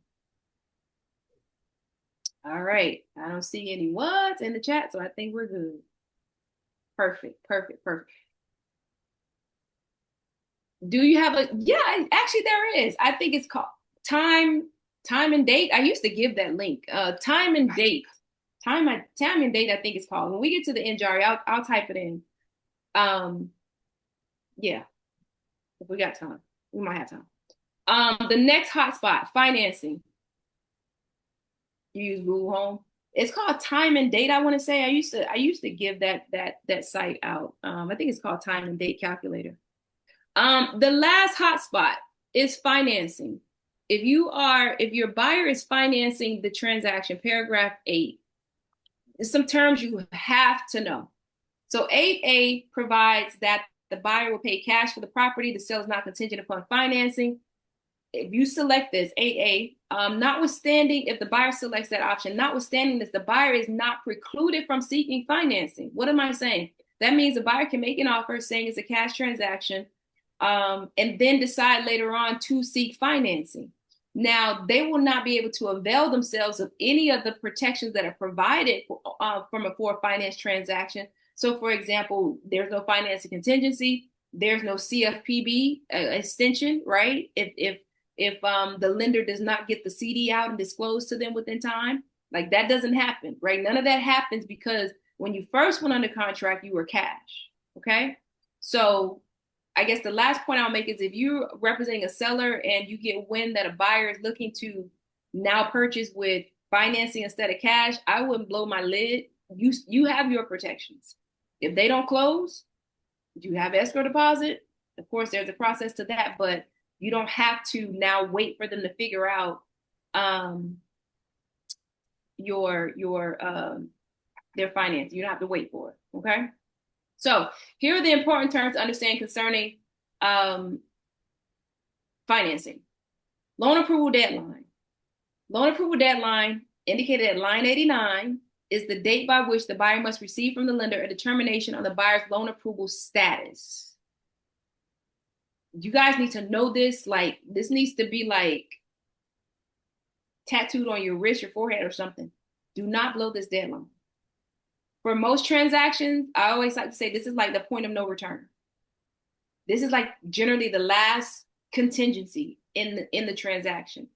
All right. I don't see any what's in the chat, so I think we're good. Perfect. Do you have yeah, actually there is. I think it's called time and date. I used to give that link. Time and date. Time and date, I think it's called. When we get to the end, Jari, I'll type it in. Um, yeah, if we got time, we might have time. The next hotspot, financing. You use Google Home. It's called Time and Date. I want to say I used to give that site out. I think it's called Time and Date Calculator. The last hotspot is financing. If your buyer is financing the transaction, paragraph 8, there's some terms you have to know. So 8A provides that the buyer will pay cash for the property. The sale is not contingent upon financing. If you select this 8A, notwithstanding if the buyer selects that option, notwithstanding this, the buyer is not precluded from seeking financing. What am I saying? That means the buyer can make an offer saying it's a cash transaction, and then decide later on to seek financing. Now, they will not be able to avail themselves of any of the protections that are provided for a finance transaction. So, for example, there's no financing contingency, there's no CFPB extension, right? If the lender does not get the CD out and disclose to them within time, like that doesn't happen, right? None of that happens because when you first went under contract, you were cash, okay? So I guess the last point I'll make is if you're representing a seller and you get wind that a buyer is looking to now purchase with financing instead of cash, I wouldn't blow my lid. You have your protections. If they don't close, you have escrow deposit. Of course, there's a process to that, but you don't have to now wait for them to figure out their financing. You don't have to wait for it. Okay. So here are the important terms to understand concerning financing. Loan approval deadline. Loan approval deadline indicated at line 89 is the date by which the buyer must receive from the lender a determination on the buyer's loan approval status. You guys need to know this. Like, this needs to be like tattooed on your wrist, your forehead, or something. Do not blow this deadline. For most transactions, I always like to say this is like the point of no return. This is like generally the last contingency in the transaction.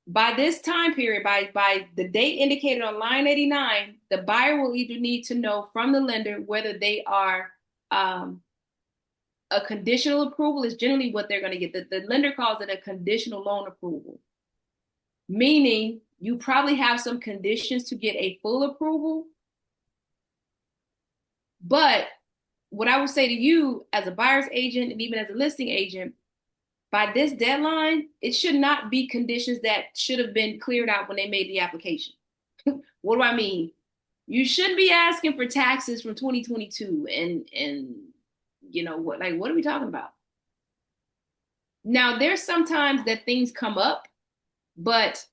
By this time period, by the date indicated on line 89, the buyer will either need to know from the lender whether they are a conditional approval is generally what they're going to get. The lender calls it a conditional loan approval, meaning you probably have some conditions to get a full approval. But what I would say to you as a buyer's agent and even as a listing agent, by this deadline, it should not be conditions that should have been cleared out when they made the application. What do I mean? You shouldn't be asking for taxes from 2022 and you know what are we talking about? Now, there's sometimes that things come up, but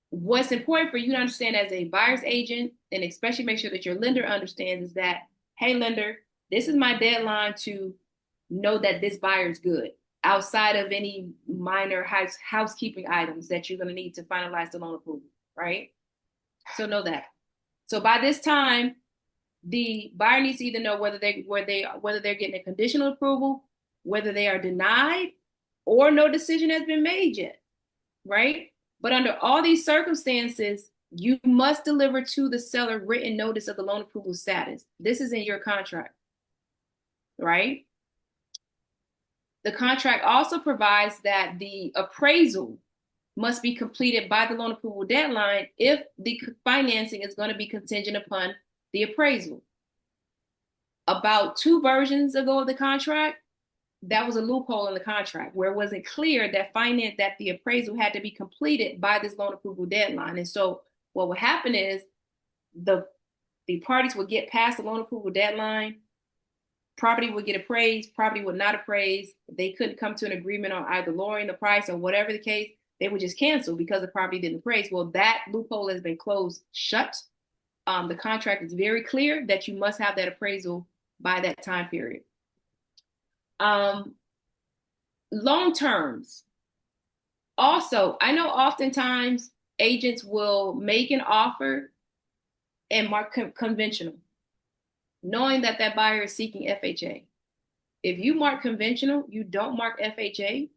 what's important for you to understand as a buyer's agent, and especially make sure that your lender understands, is that, hey, lender, this is my deadline to know that this buyer is good, outside of any minor housekeeping items that you're going to need to finalize the loan approval, right? So know that. So by this time, the buyer needs to either know whether they're getting a conditional approval, whether they are denied, or no decision has been made yet, right? But under all these circumstances, you must deliver to the seller written notice of the loan approval status. This is in your contract, right? The contract also provides that the appraisal must be completed by the loan approval deadline if the financing is going to be contingent upon the appraisal. About 2 versions ago of the contract, that was a loophole in the contract where it wasn't clear that the appraisal had to be completed by this loan approval deadline. And so what would happen is the parties would get past the loan approval deadline, property would get appraised, property would not appraise. If they couldn't come to an agreement on either lowering the price or whatever the case, they would just cancel because the property didn't appraise. Well, that loophole has been closed shut. The contract is very clear that you must have that appraisal by that time period. Loan terms. Also, I know oftentimes agents will make an offer and mark conventional, knowing that that buyer is seeking FHA. If you mark conventional, you don't mark FHA,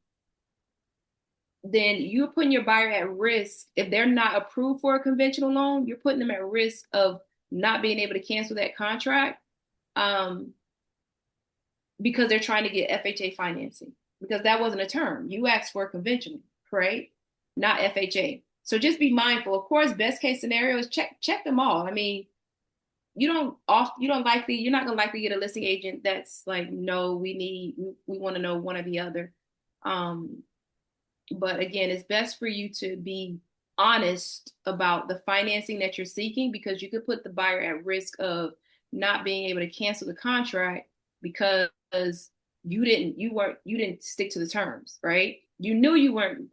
then you're putting your buyer at risk. If they're not approved for a conventional loan, you're putting them at risk of not being able to cancel that contract um, because they're trying to get FHA financing, because that wasn't a term. You asked for conventional, right? Not FHA. So just be mindful. Of course, best case scenario is check them all. I mean, you're not gonna likely get a listing agent that's like, no, we want to know one or the other. But again, it's best for you to be honest about the financing that you're seeking, because you could put the buyer at risk of not being able to cancel the contract because you didn't stick to the terms, right? You knew you weren't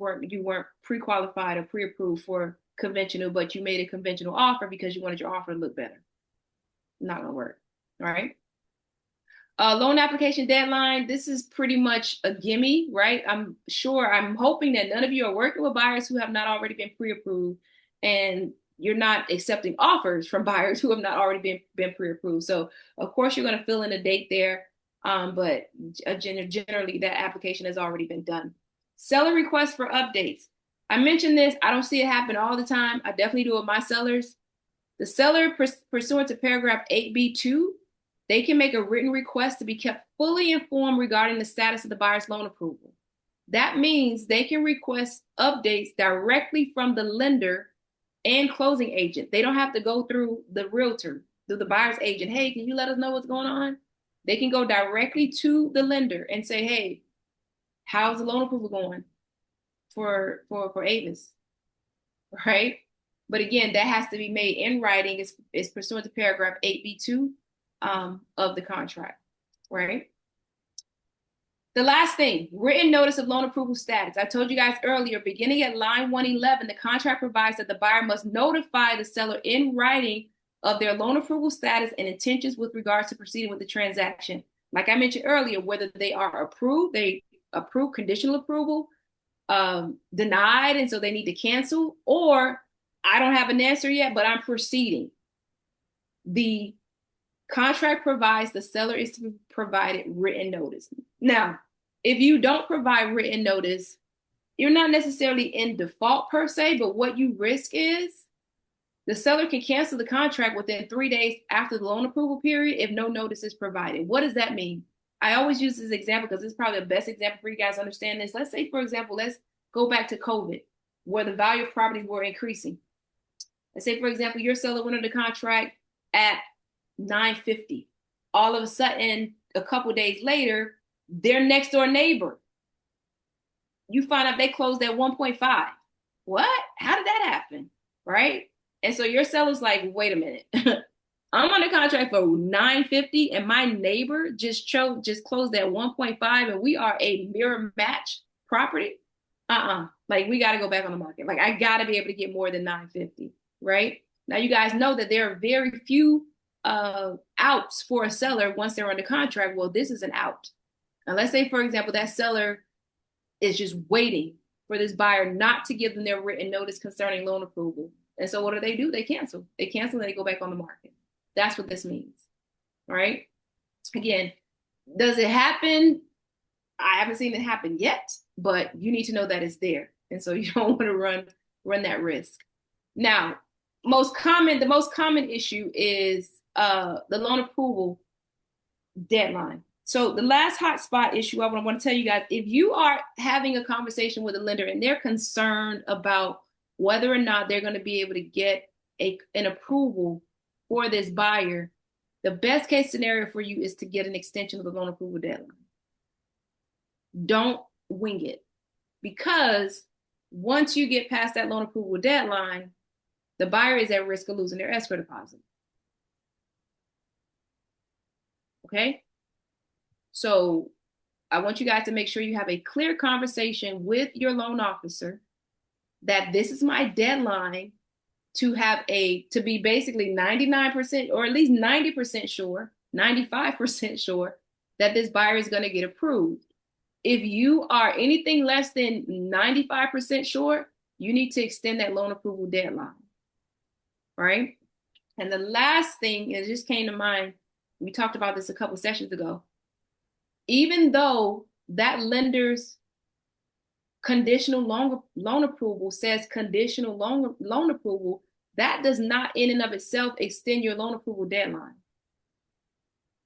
pre-qualified or pre-approved for conventional, but you made a conventional offer because you wanted your offer to look better. Not gonna work. All right. Loan application deadline. This is pretty much a gimme, right? I'm hoping that none of you are working with buyers who have not already been pre-approved, and you're not accepting offers from buyers who have not already been pre-approved. So of course you're going to fill in a date there, but generally that application has already been done. Seller requests for updates. I mentioned this. I don't see it happen all the time. I definitely do with my sellers. The seller, pursuant to paragraph 8B2, they can make a written request to be kept fully informed regarding the status of the buyer's loan approval. That means they can request updates directly from the lender and closing agent. They don't have to go through the realtor, through the buyer's agent. Hey, can you let us know what's going on? They can go directly to the lender and say, hey, how's the loan approval going for Avis, right? But again, that has to be made in writing. It's pursuant to paragraph 8B2 of the contract, right? The last thing, written notice of loan approval status. I told you guys earlier, beginning at line 111, the contract provides that the buyer must notify the seller in writing of their loan approval status and intentions with regards to proceeding with the transaction. Like I mentioned earlier, whether they are approved, they approve conditional approval, denied, and so they need to cancel, or I don't have an answer yet, but I'm proceeding. The contract provides the seller is to be provided written notice. Now, if you don't provide written notice, you're not necessarily in default per se, but what you risk is the seller can cancel the contract within 3 days after the loan approval period if no notice is provided. What does that mean? I always use this example because it's probably the best example for you guys to understand this. Let's say, for example, let's go back to COVID, where the value of properties were increasing. Let's say, for example, your seller went under contract at $950. All of a sudden, a couple days later, their next door neighbor, you find out they closed at 1.5. What? How did that happen? Right? And so your seller's like, wait a minute. I'm under contract for $950 and my neighbor just closed at 1.5 and we are a mirror match property. Like we got to go back on the market. Like I got to be able to get more than $950, right? Now you guys know that there are very few outs for a seller once they're under contract. Well, this is an out. Now let's say, for example, that seller is just waiting for this buyer not to give them their written notice concerning loan approval. And so what do? They cancel. They cancel and they go back on the market. That's what this means. All right. Again, does it happen? I haven't seen it happen yet, but you need to know that it's there. And so you don't want to run that risk. Now, the most common issue is the loan approval deadline. So the last hotspot issue I want to tell you guys, if you are having a conversation with a lender and they're concerned about whether or not they're going to be able to get an approval for this buyer, the best case scenario for you is to get an extension of the loan approval deadline. Don't wing it, because once you get past that loan approval deadline, the buyer is at risk of losing their escrow deposit. Okay? So I want you guys to make sure you have a clear conversation with your loan officer that this is my deadline to be basically 99% or at least 90% sure, 95% sure that this buyer is going to get approved. If you are anything less than 95% sure, you need to extend that loan approval deadline, right? And the last thing, it just came to mind, we talked about this a couple sessions ago, even though that lender's conditional loan approval says conditional loan approval, that does not in and of itself extend your loan approval deadline.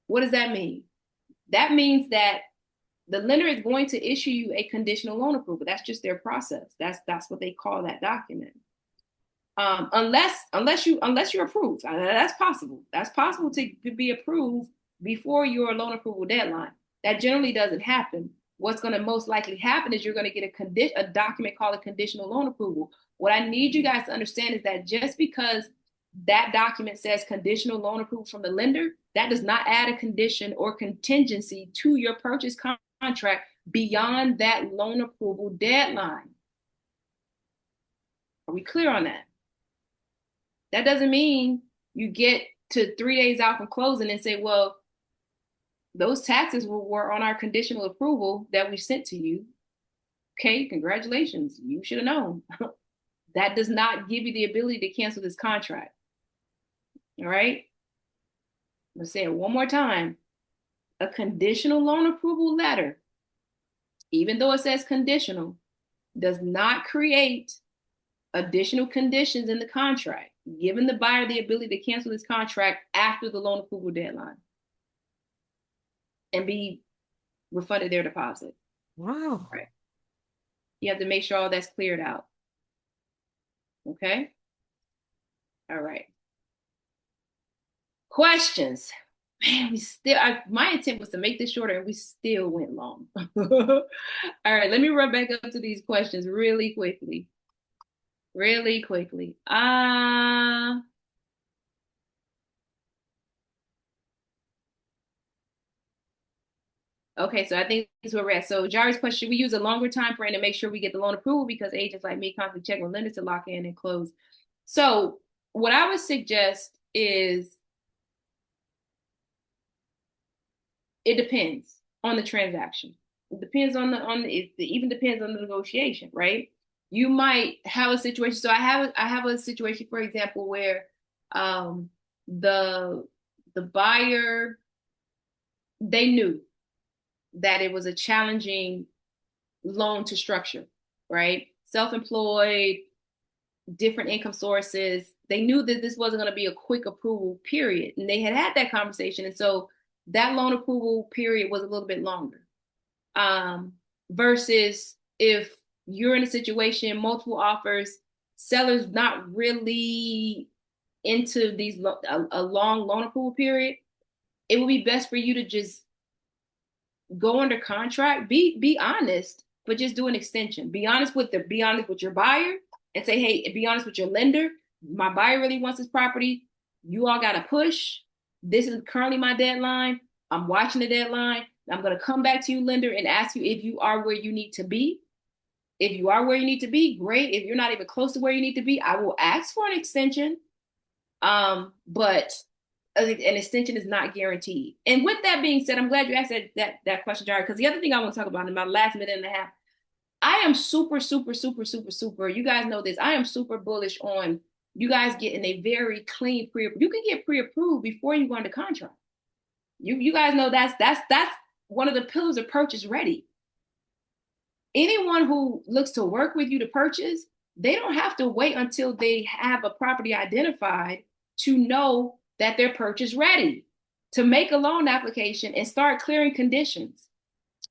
What does that mean? That means that the lender is going to issue you a conditional loan approval. That's just their process. That's what they call that document. Unless you're approved, that's possible. That's possible to be approved before your loan approval deadline. That generally doesn't happen. What's going to most likely happen is you're going to get a document called a conditional loan approval. What I need you guys to understand is that just because that document says conditional loan approval from the lender, that does not add a condition or contingency to your purchase contract beyond that loan approval deadline. Are we clear on that? That doesn't mean you get to 3 days out from closing and say, well, those taxes were on our conditional approval that we sent to you. Okay, congratulations. You should have known. That does not give you the ability to cancel this contract. All right? Let's say it one more time. A conditional loan approval letter, even though it says conditional, does not create additional conditions in the contract, giving the buyer the ability to cancel this contract after the loan approval deadline and be refunded their deposit. Wow. Right. You have to make sure all that's cleared out. Okay? All right. Questions. Man, my intent was to make this shorter and we still went long. All right, let me run back up to these questions really quickly. Really quickly. Okay, so I think this is where we're at. So Jari's question, should we use a longer time frame to make sure we get the loan approval because agents like me constantly check with lenders to lock in and close? So what I would suggest is it depends on the transaction. It depends on it even depends on the negotiation, right? You might have a situation. So I have a situation, for example, where the buyer, they knew that it was a challenging loan to structure, right? Self-employed, different income sources. They knew that this wasn't going to be a quick approval period. And they had that conversation. And so that loan approval period was a little bit longer. Versus if you're in a situation, multiple offers, sellers not really into a long loan approval period, it would be best for you to just go under contract, be honest, but just do an extension. Be honest with your buyer and say, hey, be honest with your lender. My buyer really wants this property. You all got to push. This is currently my deadline. I'm watching the deadline. I'm going to come back to you, lender, and ask you if you are where you need to be. If you are where you need to be, great. If you're not even close to where you need to be, I will ask for an extension. But an extension is not guaranteed. And with that being said, I'm glad you asked that question, Jared, because the other thing I want to talk about in my last minute and a half, I am super, super, super, super, super, you guys know this, I am super bullish on you guys getting a very clean you can get pre-approved before you go into contract. You guys know that's one of the pillars of purchase ready. Anyone who looks to work with you to purchase, they don't have to wait until they have a property identified to know that they're purchase ready to make a loan application and start clearing conditions.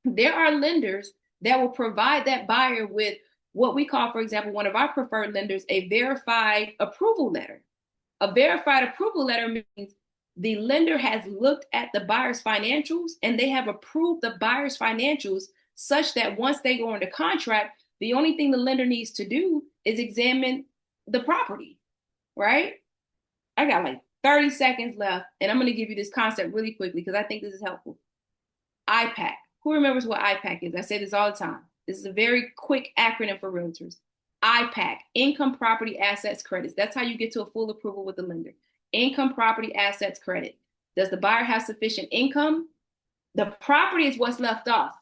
There are lenders that will provide that buyer with what we call, for example, one of our preferred lenders, a verified approval letter. A verified approval letter means the lender has looked at the buyer's financials and they have approved the buyer's financials such that once they go into contract, the only thing the lender needs to do is examine the property, right? I got like 30 seconds left, and I'm going to give you this concept really quickly because I think this is helpful. IPAC. Who remembers what IPAC is? I say this all the time. This is a very quick acronym for realtors. IPAC, Income Property Assets Credits. That's how you get to a full approval with the lender. Income Property Assets Credit. Does the buyer have sufficient income? The property is what's left off.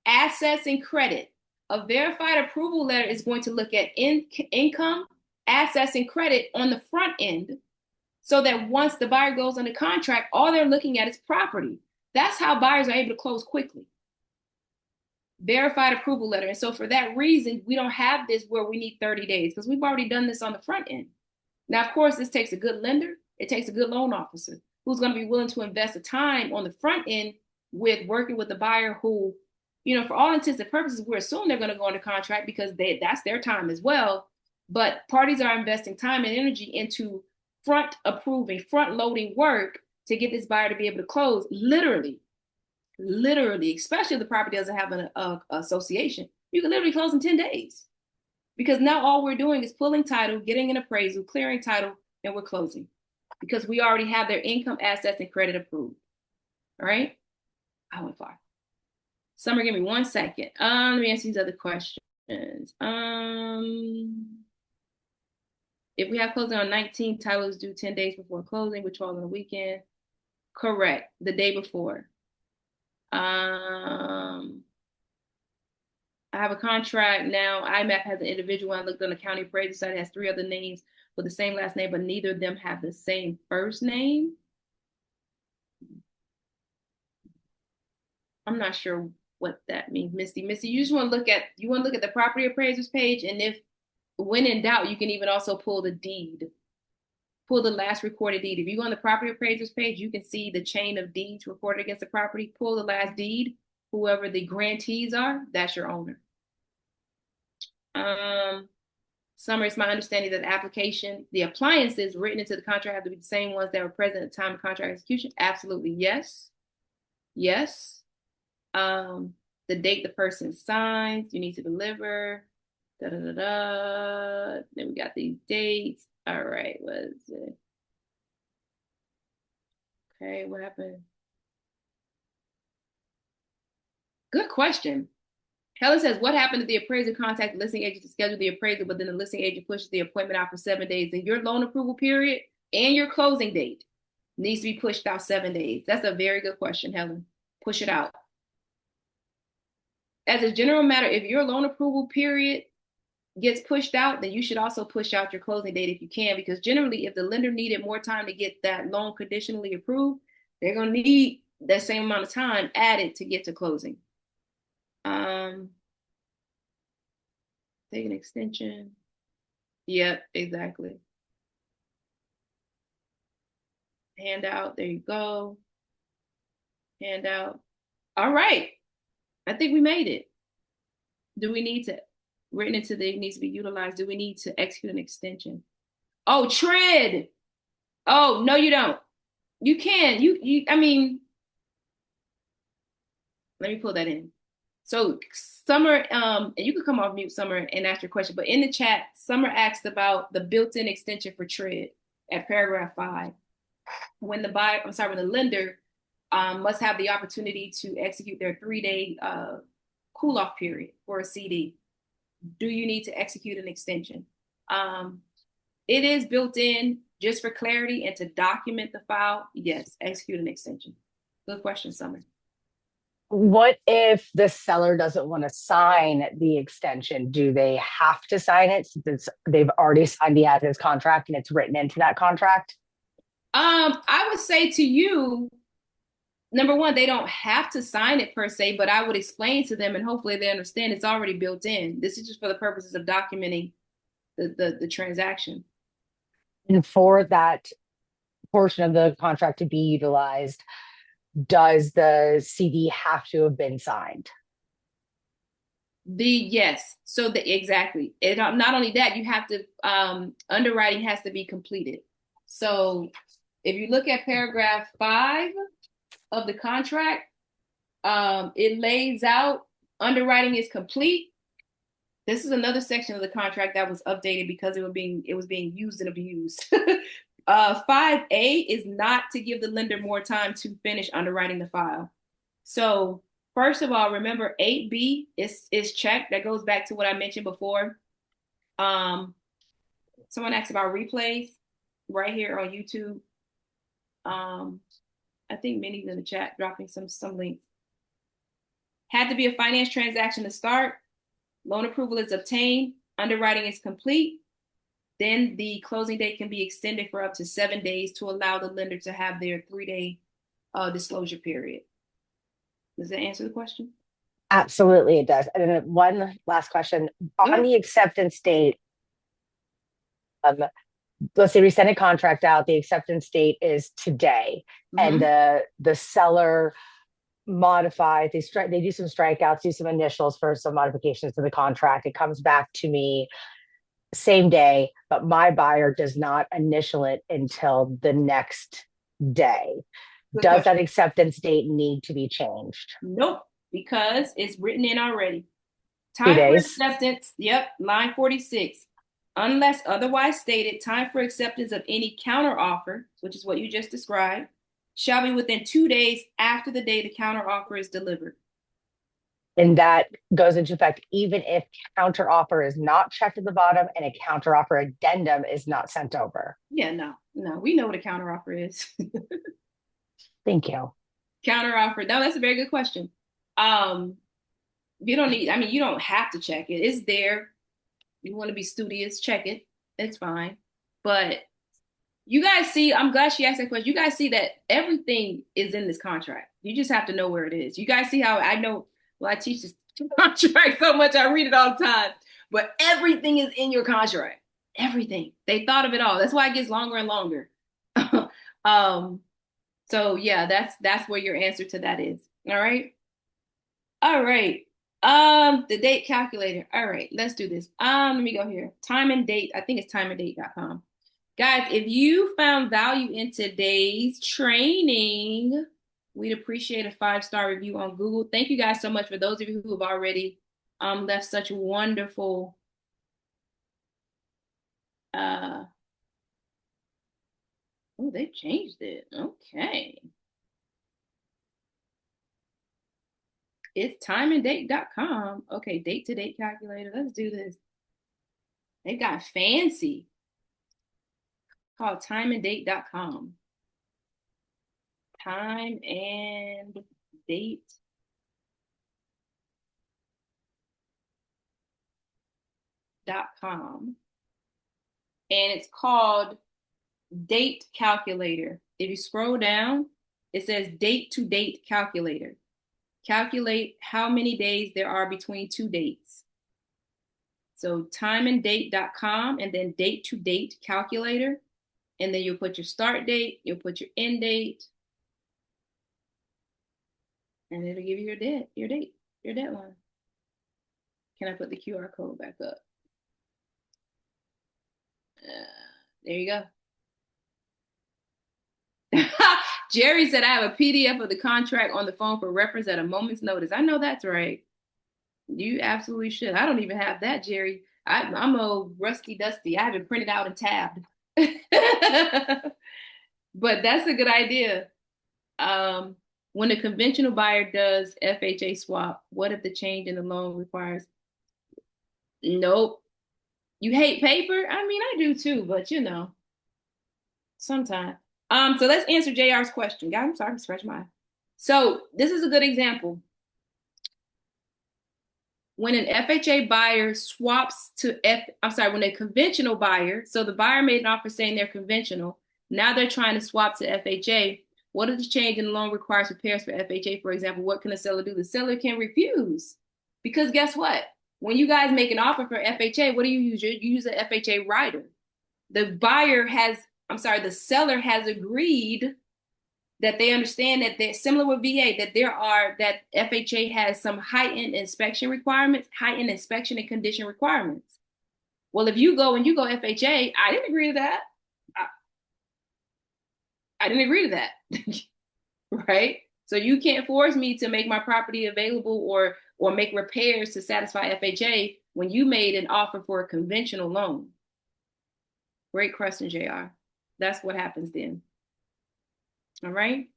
Assets and credit. A verified approval letter is going to look at income, assets, and credit on the front end so that once the buyer goes under contract, all they're looking at is property. That's how buyers are able to close quickly. Verified approval letter. And so for that reason, we don't have this where we need 30 days because we've already done this on the front end. Now, of course, this takes a good lender. It takes a good loan officer. who's going to be willing to invest the time on the front end with working with the buyer who, for all intents and purposes, we're assuming they're going to go under contract because that's their time as well. But parties are investing time and energy into front loading work to get this buyer to be able to close literally, especially if the property doesn't have an association. You can literally close in 10 days because now all we're doing is pulling title, getting an appraisal, clearing title, and we're closing because we already have their income, assets, and credit approved. All right. I went far. Summer, give me 1 second. Let me answer these other questions. If we have closing on 19th, title is due 10 days before closing, which falls on the weekend. Correct. The day before. I have a contract now. IMAP has an individual. I looked on the county appraisal site. It has 3 other names with the same last name, but neither of them have the same first name. I'm not sure what that means, Misty. You just want to look at the property appraisers page, and if when in doubt, you can even also pull the deed. Pull the last recorded deed. If you go on the property appraisers page, you can see the chain of deeds recorded against the property. Pull the last deed. Whoever the grantees are, that's your owner. Summer, it's my understanding that the appliances written into the contract have to be the same ones that were present at the time of contract execution. Absolutely, yes. Yes. The date the person signs, you need to deliver. Da da da da. Then we got these dates. All right, what is it? Okay, what happened? Good question. Helen says, what happened if the appraiser contacts the listing agent to schedule the appraisal, but then the listing agent pushes the appointment out for 7 days? Then your loan approval period and your closing date needs to be pushed out 7 days. That's a very good question, Helen. Push it out. As a general matter, if your loan approval period gets pushed out, then you should also push out your closing date if you can, because generally if the lender needed more time to get that loan conditionally approved, they're going to need that same amount of time added to get to closing. Take an extension. Yep, exactly. Handout, there you go. Handout. All right. I think we made it. Do we need to, written into the needs to be utilized, do we need to execute an extension? Oh, TRID. Oh, no, you don't. You can. I mean, let me pull that in. So Summer, and you can come off mute, Summer, and ask your question. But in the chat, Summer asked about the built-in extension for TRID at paragraph 5. When the lender must have the opportunity to execute their 3-day cool-off period for a CD. Do you need to execute an extension? It is built in just for clarity and to document the file. Yes, execute an extension. Good question, Summer. What if the seller doesn't want to sign the extension? Do they have to sign it since they've already signed the as-is contract and it's written into that contract? I would say to you, number one, they don't have to sign it per se, but I would explain to them and hopefully they understand it's already built in. This is just for the purposes of documenting the transaction. And for that portion of the contract to be utilized, does the CD have to have been signed? Yes. So exactly. Not only that, you have to, underwriting has to be completed. So if you look at paragraph 5 of the contract, it lays out underwriting is complete. This is another section of the contract that was updated because it was being used and abused. 5A is not to give the lender more time to finish underwriting the file. So first of all, remember 8B is checked. That goes back to what I mentioned before. Someone asked about replays right here on YouTube. I think Minnie's in the chat dropping some links. Had to be a finance transaction to start. Loan approval is obtained. Underwriting is complete. Then the closing date can be extended for up to 7 days to allow the lender to have their 3-day disclosure period. Does that answer the question? Absolutely, it does. And then one last question. On the acceptance date, let's say we send a contract out, the acceptance date is today, and Mm-hmm. the seller modifies, they do some strikeouts, do some initials for some modifications to the contract. It comes back to me same day, but my buyer does not initial it until the next day. Good Does question. that acceptance date need to be changed? Nope, because it's written in already. Two Time for days. acceptance, yep, line 46. Unless otherwise stated, time for acceptance of any counteroffer, which is what you just described, shall be within 2 days after the day the counteroffer is delivered. And that goes into effect even if counter offer is not checked at the bottom and a counter offer addendum is not sent over. Yeah, no, we know what a counteroffer is. Thank you. Counteroffer, no, that's a very good question. Um, you don't need, I mean, you don't have to check it. It's there. You want to be studious, check it. It's fine. But you guys see, I'm glad she asked that question. You guys see that everything is in this contract. You just have to know where it is. You guys see how I know, well, I teach this contract so much, I read it all the time. But everything is in your contract. Everything. They thought of it all. That's why it gets longer and longer. um, so yeah, that's where your answer to that is. All right. All right. The date calculator. All right, let's do this. Let me go here. Time and date. I think it's timeanddate.com. Guys, if you found value in today's training, we'd appreciate a 5-star review on Google. Thank you guys so much for those of you who have already left such wonderful oh, they changed it. Okay. It's timeanddate.com. Okay, date to date calculator. Let's do this. They got fancy. Called timeanddate.com. Time and date.com. And it's called Date Calculator. If you scroll down, it says date to date calculator. Calculate how many days there are between two dates. So timeanddate.com and then date to date calculator. And then you'll put your start date, you'll put your end date, and it'll give you your date, your deadline. Can I put the QR code back up? There you go. Jerry said, I have a PDF of the contract on the phone for reference at a moment's notice. I know that's right. You absolutely should. I don't even have that, Jerry. I'm old rusty dusty. I haven't printed out and tabbed. But that's a good idea. When a conventional buyer does FHA swap, what if the change in the loan requires? Nope. You hate paper? I mean, I do too, but you know, sometimes. So let's answer JR's question. God, I'm sorry, I'm scratching my eye. So this is a good example. When an FHA buyer swaps to when a conventional buyer, so the buyer made an offer saying they're conventional, now they're trying to swap to FHA. What if the change in the loan requires repairs for FHA, for example? What can the seller do? The seller can refuse. Because guess what? When you guys make an offer for FHA, what do you use? You use an FHA rider. The seller has agreed that they understand that they're similar with VA, that FHA has some heightened inspection requirements, heightened inspection and condition requirements. Well, if you go FHA, I didn't agree to that. I didn't agree to that. Right? So you can't force me to make my property available or make repairs to satisfy FHA when you made an offer for a conventional loan. Great question, JR. That's what happens then. All right.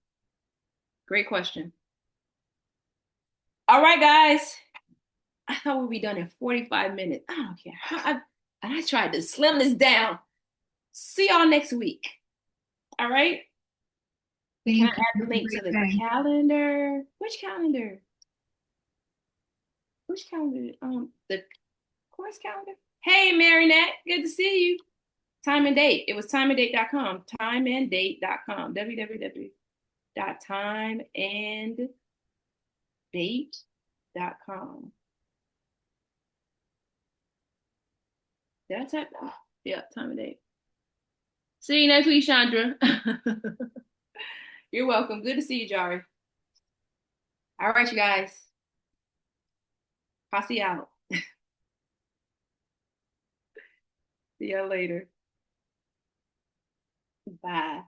Great question. All right, guys. I thought we'd be done in 45 minutes. I don't care. I tried to slim this down. See y'all next week. All right. Can I add the link to the calendar? Which calendar? Which calendar? The course calendar. Hey, Marinette. Good to see you. Time and date. It was timeanddate.com. Timeanddate.com. www.timeanddate.com. Did I type that? Yeah, time and date. See you next week, Chandra. You're welcome. Good to see you, Jari. All right, you guys. Posse out. See y'all later. Bye.